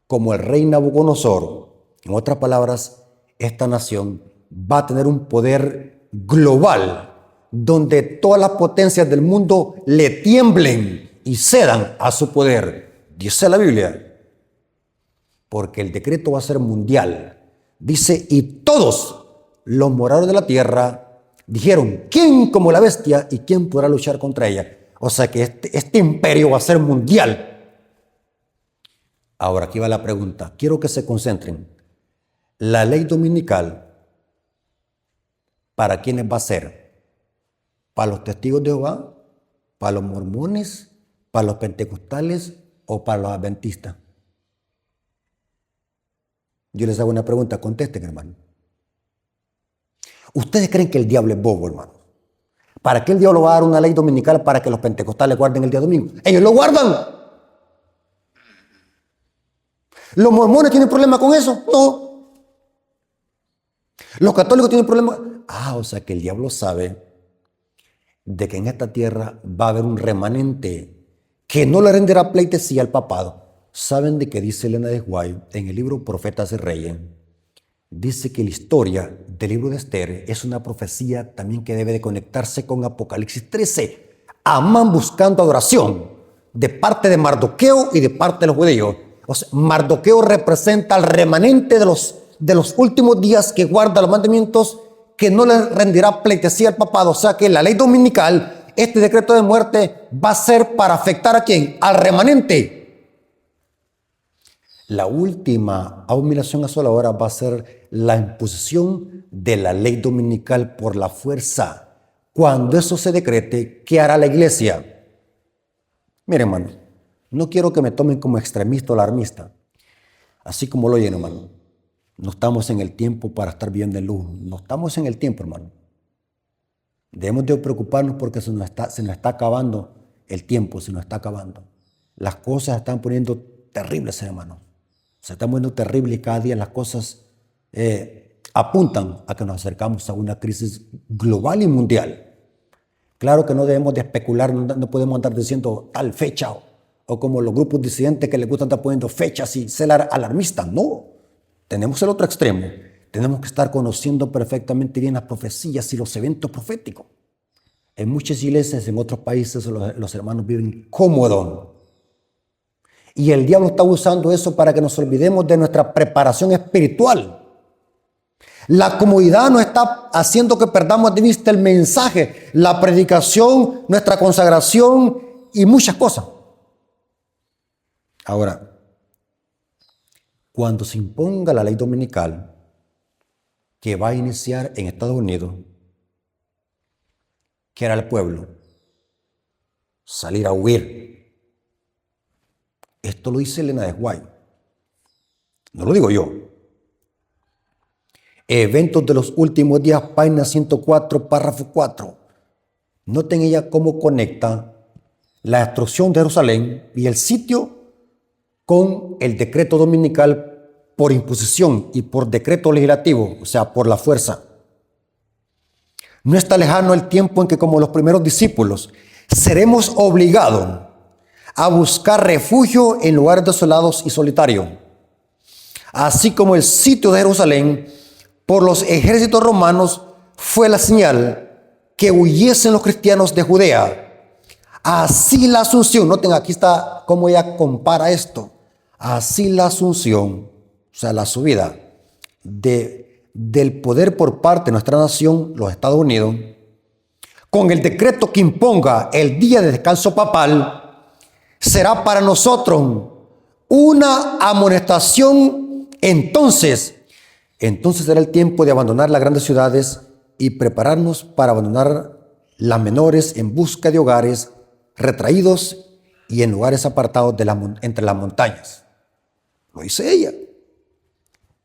como el rey Nabucodonosor. En otras palabras, esta nación va a tener un poder global donde todas las potencias del mundo le tiemblen y cedan a su poder. Dice la Biblia. Porque el decreto va a ser mundial. Dice, y todos los moradores de la tierra dijeron, ¿quién como la bestia y quién podrá luchar contra ella? O sea que este imperio va a ser mundial. Ahora, aquí va la pregunta. Quiero que se concentren. La ley dominical, ¿para quiénes va a ser? ¿Para los testigos de Jehová? ¿Para los mormones? ¿Para los pentecostales? ¿O para los adventistas? Yo les hago una pregunta, contesten, hermano. ¿Ustedes creen que el diablo es bobo, hermano? ¿Para qué el diablo va a dar una ley dominical para que los pentecostales guarden el día domingo? ¡Ellos lo guardan! ¿Los mormones tienen problema con eso? No. ¿Los católicos tienen problema? O sea que el diablo sabe de que en esta tierra va a haber un remanente que no le renderá pleitesía al papado. ¿Saben de qué dice Elena de White en el libro Profetas y Reyes? Dice que la historia del libro de Esther es una profecía también que debe de conectarse con Apocalipsis 13. Amán buscando adoración de parte de Mardoqueo y de parte de los judíos. O sea, Mardoqueo representa al remanente de los últimos días que guarda los mandamientos, que no le rendirá pleitesía al papado. O sea que la ley dominical, este decreto de muerte, va a ser para afectar ¿a quién? Al remanente. La última abominación asoladora va a ser la imposición de la ley dominical por la fuerza. Cuando eso se decrete, ¿qué hará la iglesia? Miren, hermano, no quiero que me tomen como extremista o alarmista. Así como lo oyen, hermano. No estamos en el tiempo para estar viviendo en luz. No estamos en el tiempo, hermano. Debemos de preocuparnos porque se nos está acabando el tiempo, se nos está acabando. Las cosas se están poniendo terribles, hermano. Se están poniendo terribles y cada día las cosas apuntan a que nos acercamos a una crisis global y mundial. Claro que no debemos de especular, no podemos andar diciendo tal fecha o como los grupos disidentes que les gusta estar poniendo fechas y ser alarmistas. No, tenemos el otro extremo. Tenemos que estar conociendo perfectamente bien las profecías y los eventos proféticos. En muchas iglesias, en otros países, los hermanos viven cómodos. Y el diablo está usando eso para que nos olvidemos de nuestra preparación espiritual. La comodidad nos está haciendo que perdamos de vista el mensaje, la predicación, nuestra consagración y muchas cosas. Ahora, cuando se imponga la ley dominical que va a iniciar en Estados Unidos, ¿qué hará el pueblo? Salir a huir. Esto lo dice Elena de White. No lo digo yo. Eventos de los últimos días, página 104, párrafo 4. Noten ella cómo conecta la destrucción de Jerusalén y el sitio con el decreto dominical por imposición y por decreto legislativo, o sea, por la fuerza. No está lejano el tiempo en que, como los primeros discípulos, seremos obligados a buscar refugio en lugares desolados y solitarios, así como el sitio de Jerusalén por los ejércitos romanos fue la señal que huyesen los cristianos de Judea. Así la asunción, noten aquí está cómo ella compara esto, así la asunción, o sea, la subida del poder por parte de nuestra nación, los Estados Unidos, con el decreto que imponga el día de descanso papal, será para nosotros una amonestación. Entonces será el tiempo de abandonar las grandes ciudades y prepararnos para abandonar las menores en busca de hogares retraídos y en lugares apartados entre las montañas. Lo dice ella.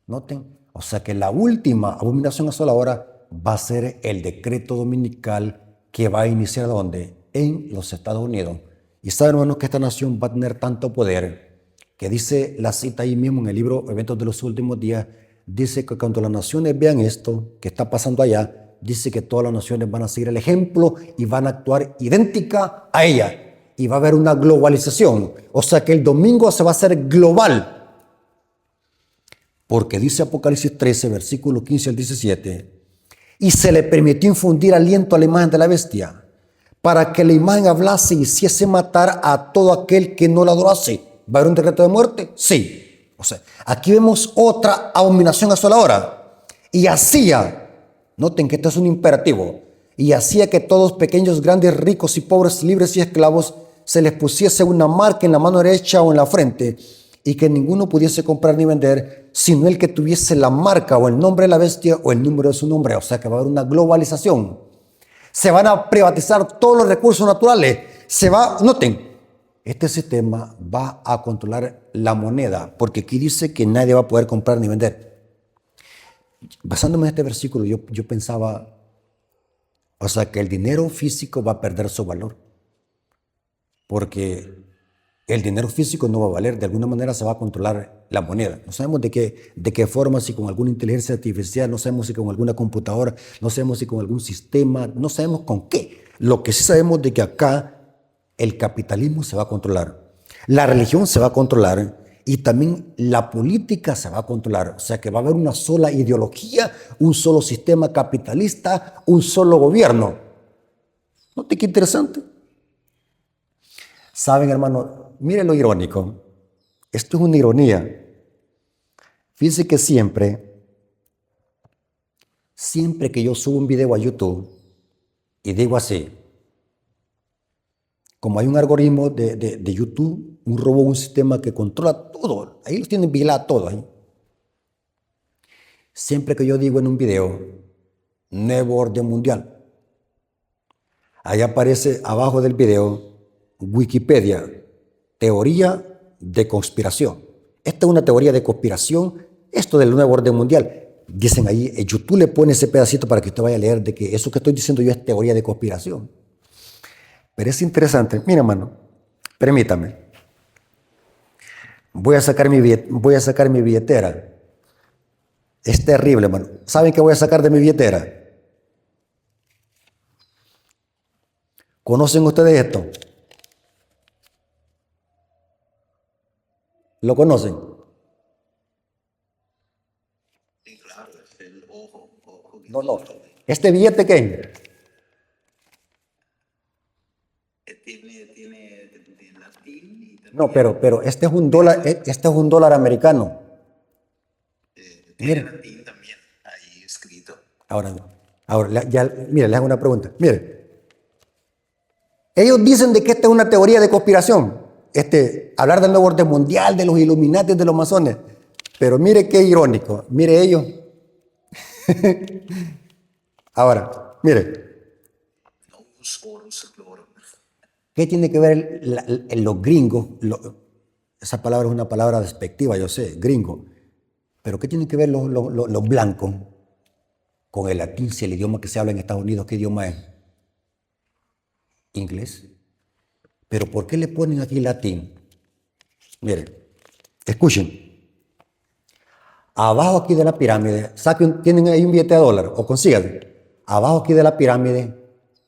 Noten, o sea que la última abominación asoladora va a ser el decreto dominical que va a iniciar ¿dónde? En los Estados Unidos. Y saben, hermanos, que esta nación va a tener tanto poder que dice la cita ahí mismo en el libro Eventos de los Últimos Días, dice que cuando las naciones vean esto que está pasando allá, dice que todas las naciones van a seguir el ejemplo y van a actuar idéntica a ella. Y va a haber una globalización. O sea que el domingo se va a hacer global. Porque dice Apocalipsis 13, versículo 15 al 17, y se le permitió infundir aliento a la imagen de la bestia, para que la imagen hablase y hiciese matar a todo aquel que no la adorase. ¿Va a haber un decreto de muerte? Sí. O sea, aquí vemos otra abominación asoladora. Y hacía, noten que esto es un imperativo, y hacía que todos, pequeños, grandes, ricos y pobres, libres y esclavos, se les pusiese una marca en la mano derecha o en la frente, y que ninguno pudiese comprar ni vender, sino el que tuviese la marca o el nombre de la bestia o el número de su nombre. O sea que va a haber una globalización. Se van a privatizar todos los recursos naturales. Noten, este sistema va a controlar la moneda, porque aquí dice que nadie va a poder comprar ni vender. Basándome en este versículo, yo pensaba, o sea que el dinero físico va a perder su valor, porque el dinero físico no va a valer, de alguna manera se va a controlar la moneda. No sabemos de qué forma, si con alguna inteligencia artificial, no sabemos si con alguna computadora, no sabemos si con algún sistema, no sabemos con qué. Lo que sí sabemos de que acá el capitalismo se va a controlar, la religión se va a controlar y también la política se va a controlar. O sea que va a haber una sola ideología, un solo sistema capitalista, un solo gobierno. ¿No te qué interesante? Saben, hermano, miren lo irónico. Esto es una ironía. Fíjense que siempre que yo subo un video a YouTube y digo así, como hay un algoritmo de YouTube, un robot, un sistema que controla todo, ahí los tienen vigilados todos. ¿Eh? Siempre que yo digo en un video, nuevo orden mundial, ahí aparece abajo del video Wikipedia, teoría de conspiración. Esta es una teoría de conspiración, esto del nuevo orden mundial. Dicen ahí, YouTube le pone ese pedacito para que usted vaya a leer de que eso que estoy diciendo yo es teoría de conspiración. Pero es interesante. Mira, hermano, permítame. Voy a sacar mi billetera. Es terrible, hermano. ¿Saben qué voy a sacar de mi billetera? ¿Conocen ustedes esto? ¿Lo conocen? Sí, claro, es el ojo. No. ¿Este billete qué? Tiene latín y también No, pero este es un dólar americano. tiene Mire, latín también ahí escrito. ahora, mire, les hago una pregunta. Mire, ellos dicen de que esta es una teoría de conspiración. Hablar del nuevo orden mundial, de los Illuminati, de los masones. Pero mire qué irónico. Mire ellos. Ahora, mire. ¿Qué tiene que ver los gringos? Esa palabra es una palabra despectiva, yo sé, gringo. Pero ¿qué tienen que ver los blancos con el latín? Si el idioma que se habla en Estados Unidos, ¿qué idioma es? Inglés. ¿Pero por qué le ponen aquí latín? Miren, escuchen. Abajo aquí de la pirámide, tienen ahí un billete de dólar o consigan. Abajo aquí de la pirámide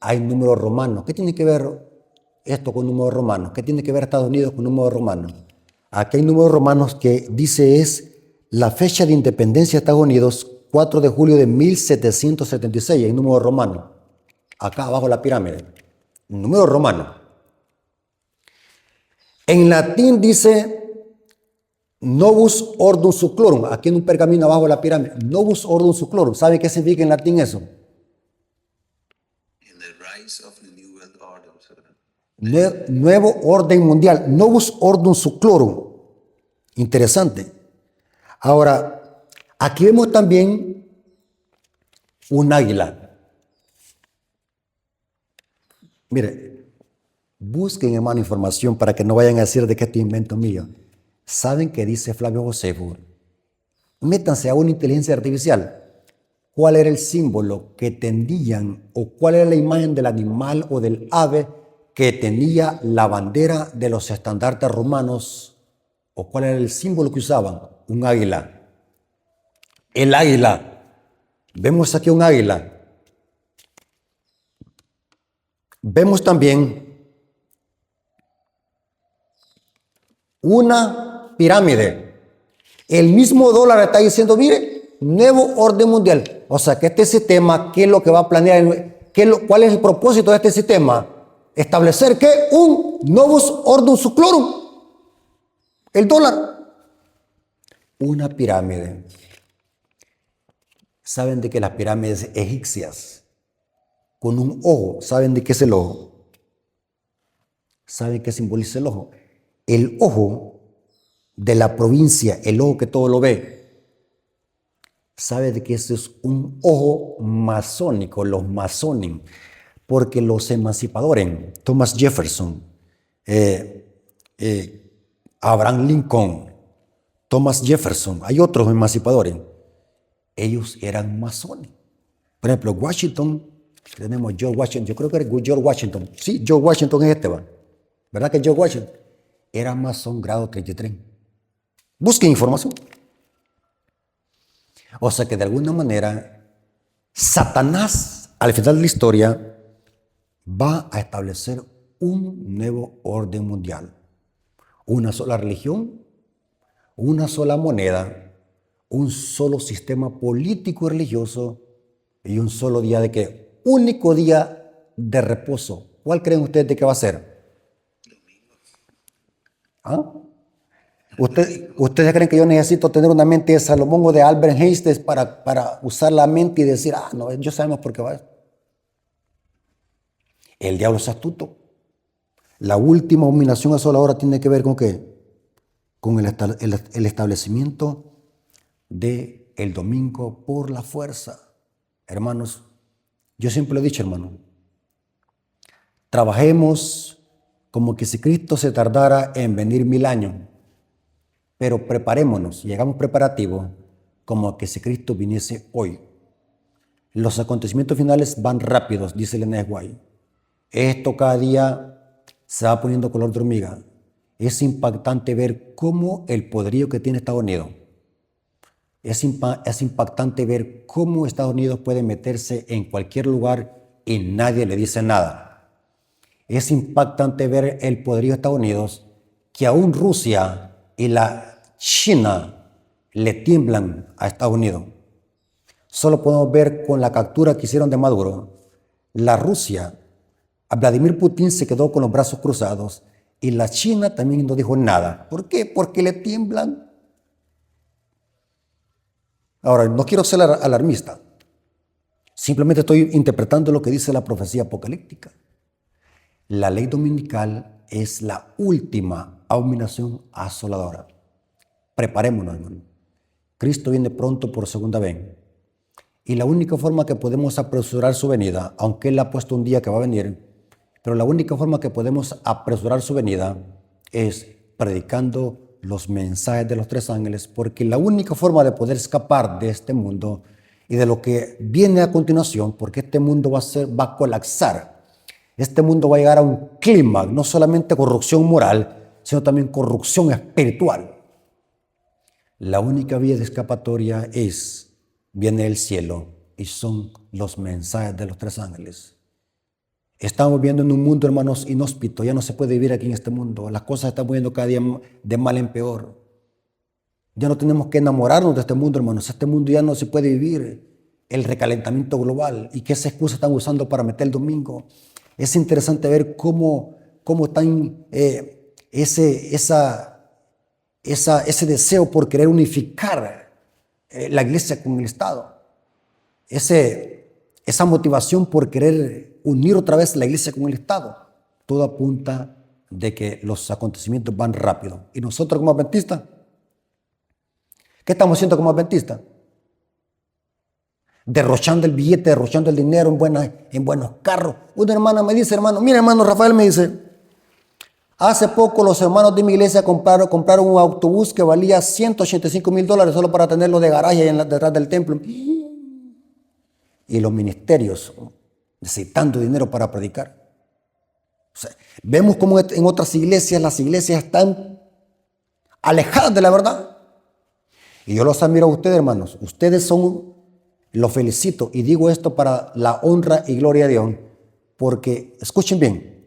hay números romanos. ¿Qué tiene que ver esto con números romanos? ¿Qué tiene que ver Estados Unidos con números romanos? Aquí hay números romanos que dice es la fecha de independencia de Estados Unidos, 4 de julio de 1776, hay números romanos. Acá abajo de la pirámide, números romanos. En latín dice Novus Ordum Seclorum, aquí en un pergamino abajo de la pirámide, Novus Ordum Seclorum. ¿Sabe qué significa en latín eso? In the rise of the New World Order. Nuevo orden mundial. Novus Ordum Seclorum. Interesante. Ahora, aquí vemos también un águila. Mire, busquen, hermano, información para que no vayan a decir de que esto es invento mío. ¿Saben qué dice Flavio Josefo? Métanse a una inteligencia artificial. ¿Cuál era el símbolo que tenían o cuál era la imagen del animal o del ave que tenía la bandera de los estandartes romanos? ¿O cuál era el símbolo que usaban? Un águila. El águila. Vemos aquí un águila. Vemos también una pirámide. El mismo dólar está diciendo, mire, nuevo orden mundial. O sea, que este sistema, ¿qué es lo que va a planear? ¿Cuál es el propósito de este sistema? Establecer que un novus ordum seclorum. El dólar. Una pirámide. ¿Saben de que las pirámides egipcias con un ojo, saben de qué es el ojo? ¿Saben qué simboliza el ojo? El ojo de la provincia, el ojo que todo lo ve. ¿Sabe de que ese es un ojo masónico, los masones? Porque los emancipadores, Thomas Jefferson, Abraham Lincoln, Thomas Jefferson, hay otros emancipadores, ellos eran masones. Por ejemplo, Washington, tenemos George Washington, yo creo que era George Washington, sí, George Washington es este, ¿verdad que George Washington? Era masón grado 33. Busquen información. O sea que de alguna manera, Satanás, al final de la historia, va a establecer un nuevo orden mundial. Una sola religión, una sola moneda, un solo sistema político y religioso y un solo día de qué? Único día de reposo. ¿Cuál creen ustedes de qué va a ser? ¿Ah? ¿Ustedes creen que yo necesito tener una mente de Salomón o de Albert Einstein para usar la mente y decir, no, yo sabemos por qué va? El diablo es astuto. La última dominación asoladora tiene que ver con qué? Con el establecimiento del domingo por la fuerza. Hermanos, yo siempre lo he dicho, hermano, trabajemos como que si Cristo se tardara en venir 1000 años, pero preparémonos, llegamos preparativos como que si Cristo viniese hoy. Los acontecimientos finales van rápidos, dice Elena de White. Esto cada día se va poniendo color de hormiga. Es impactante ver cómo el poderío que tiene Estados Unidos. Es impactante ver cómo Estados Unidos puede meterse en cualquier lugar y nadie le dice nada. Es impactante ver el poderío de Estados Unidos, que aún Rusia y la China le tiemblan a Estados Unidos. Solo podemos ver con la captura que hicieron de Maduro. La Rusia, a Vladimir Putin se quedó con los brazos cruzados y la China también no dijo nada. ¿Por qué? Porque le tiemblan. Ahora, no quiero ser alarmista. Simplemente estoy interpretando lo que dice la profecía apocalíptica. La ley dominical es la última abominación asoladora. Preparémonos, hermano. Cristo viene pronto por segunda vez. Y la única forma que podemos apresurar su venida, aunque Él ha puesto un día que va a venir, pero la única forma que podemos apresurar su venida es predicando los mensajes de los 3 ángeles, porque la única forma de poder escapar de este mundo y de lo que viene a continuación, porque este mundo va a colapsar. Este mundo va a llegar a un clima, no solamente corrupción moral, sino también corrupción espiritual. La única vía de escapatoria viene del cielo y son los mensajes de los 3 ángeles. Estamos viviendo en un mundo, hermanos, inhóspito. Ya no se puede vivir aquí en este mundo. Las cosas están poniendo cada día de mal en peor. Ya no tenemos que enamorarnos de este mundo, hermanos. Este mundo ya no se puede vivir. El recalentamiento global. ¿Y qué esa excusa están usando para meter el domingo? Es interesante ver cómo están ese deseo por querer unificar la iglesia con el Estado. Esa motivación por querer unir otra vez la iglesia con el Estado. Todo apunta de que los acontecimientos van rápido. ¿Y nosotros como adventistas? ¿Qué estamos haciendo como adventistas? Derrochando el billete, derrochando el dinero en buenos carros. Una hermana me dice, hermano, mira hermano Rafael, me dice, hace poco los hermanos de mi iglesia compraron un autobús que valía $185,000 solo para tenerlo de garaje detrás del templo. Y los ministerios necesitando dinero para predicar. O sea, vemos como en otras iglesias, las iglesias están alejadas de la verdad. Y yo los admiro a ustedes, hermanos. Ustedes son, los felicito y digo esto para la honra y gloria de Dios. Porque, escuchen bien,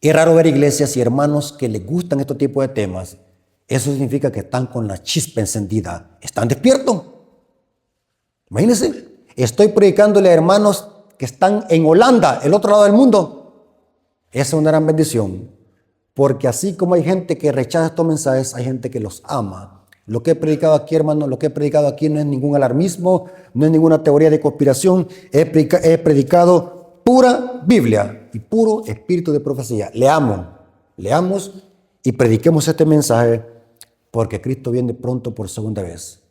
es raro ver iglesias y hermanos que les gustan este tipo de temas. Eso significa que están con la chispa encendida. Están despiertos. Imagínense, estoy predicándole a hermanos que están en Holanda, el otro lado del mundo. Esa es una gran bendición. Porque así como hay gente que rechaza estos mensajes, hay gente que los ama. Lo que he predicado aquí, hermano, lo que he predicado aquí no es ningún alarmismo, no es ninguna teoría de conspiración. He predicado pura Biblia y puro espíritu de profecía. Leamos y prediquemos este mensaje porque Cristo viene pronto por segunda vez.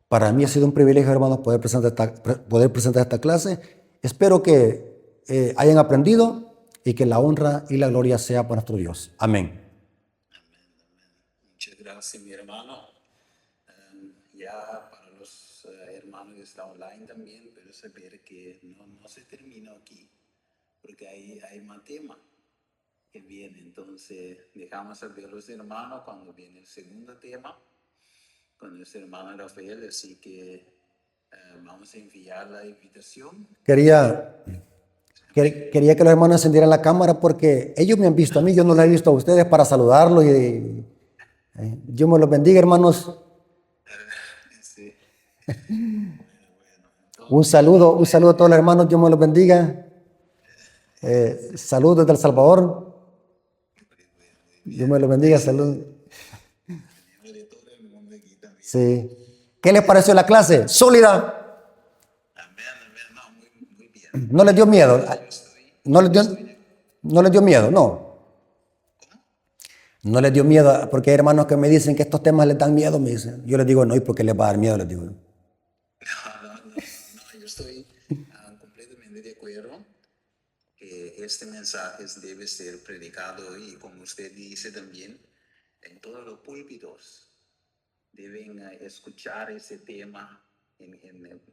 Para mí ha sido un privilegio, hermanos, poder presentar esta clase. Espero que hayan aprendido y que la honra y la gloria sea para nuestro Dios. Amén. Muchas gracias, mi hermano. Ya para los hermanos que están online también, pero saber que no se termina aquí, porque hay más temas que vienen. Entonces, dejamos saber a los hermanos cuando viene el segundo tema, con el hermano Rafael, así que vamos a enviar la invitación. Quería que los hermanos encendieran la cámara porque ellos me han visto a mí, yo no los he visto a ustedes para saludarlos. Dios me los bendiga, hermanos. Sí. Un saludo a todos los hermanos, Dios me los bendiga. Saludos desde El Salvador. Dios me los bendiga, saludos. Sí. ¿Qué les pareció la clase? Sólida. No, muy bien. ¿No les dio miedo? ¿No les dio miedo? No. No les dio miedo, porque hay hermanos que me dicen que estos temas les dan miedo, me dicen. Yo les digo, no, ¿y por qué les va a dar miedo? Les digo. No, yo estoy completamente de acuerdo que este mensaje debe ser predicado y como usted dice también, en todos los púlpitos deben escuchar ese tema,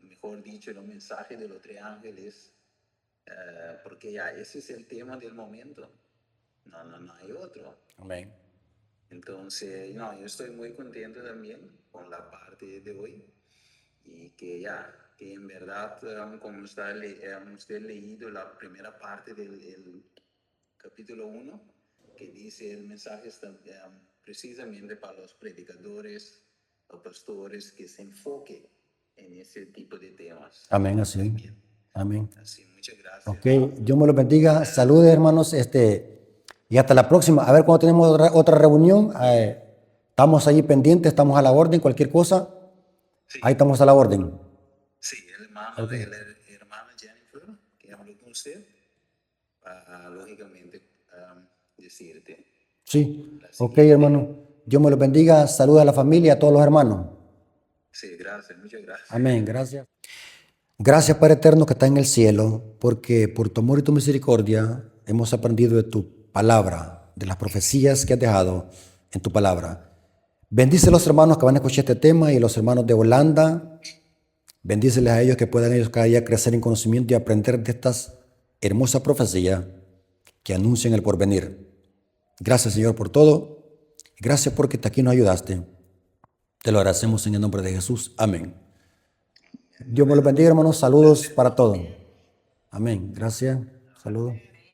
mejor dicho, el mensaje de los tres ángeles, porque ya ese es el tema del momento. No hay otro. Amén. Entonces, yo estoy muy contento también con la parte de hoy y que en verdad, como usted leído la primera parte del capítulo 1, que dice el mensaje está precisamente para los predicadores o pastores que se enfoquen en ese tipo de temas. Amén, así. Amén. Así, muchas gracias. Ok, Dios me los bendiga. Saludos, hermanos. Y hasta la próxima. A ver cuando tenemos otra reunión. Estamos allí pendientes, estamos a la orden, cualquier cosa. Sí. Ahí estamos a la orden. Sí, el hermano hermana Jennifer, que habló con usted, lógicamente decirte. Sí, ok, hermano. Dios me los bendiga. Saludos a la familia, a todos los hermanos. Sí, gracias, muchas gracias. Amén, gracias. Gracias, Padre eterno que está en el cielo, porque por tu amor y tu misericordia hemos aprendido de tu palabra, de las profecías que has dejado en tu palabra. Bendice a los hermanos que van a escuchar este tema y los hermanos de Holanda. Bendíceles a ellos que puedan ellos cada día crecer en conocimiento y aprender de estas hermosas profecías que anuncian el porvenir. Gracias, Señor, por todo. Gracias porque aquí nos ayudaste. Te lo agradecemos en el nombre de Jesús. Amén. Dios me los bendiga, hermanos. Saludos para todos. Amén. Gracias. Saludos.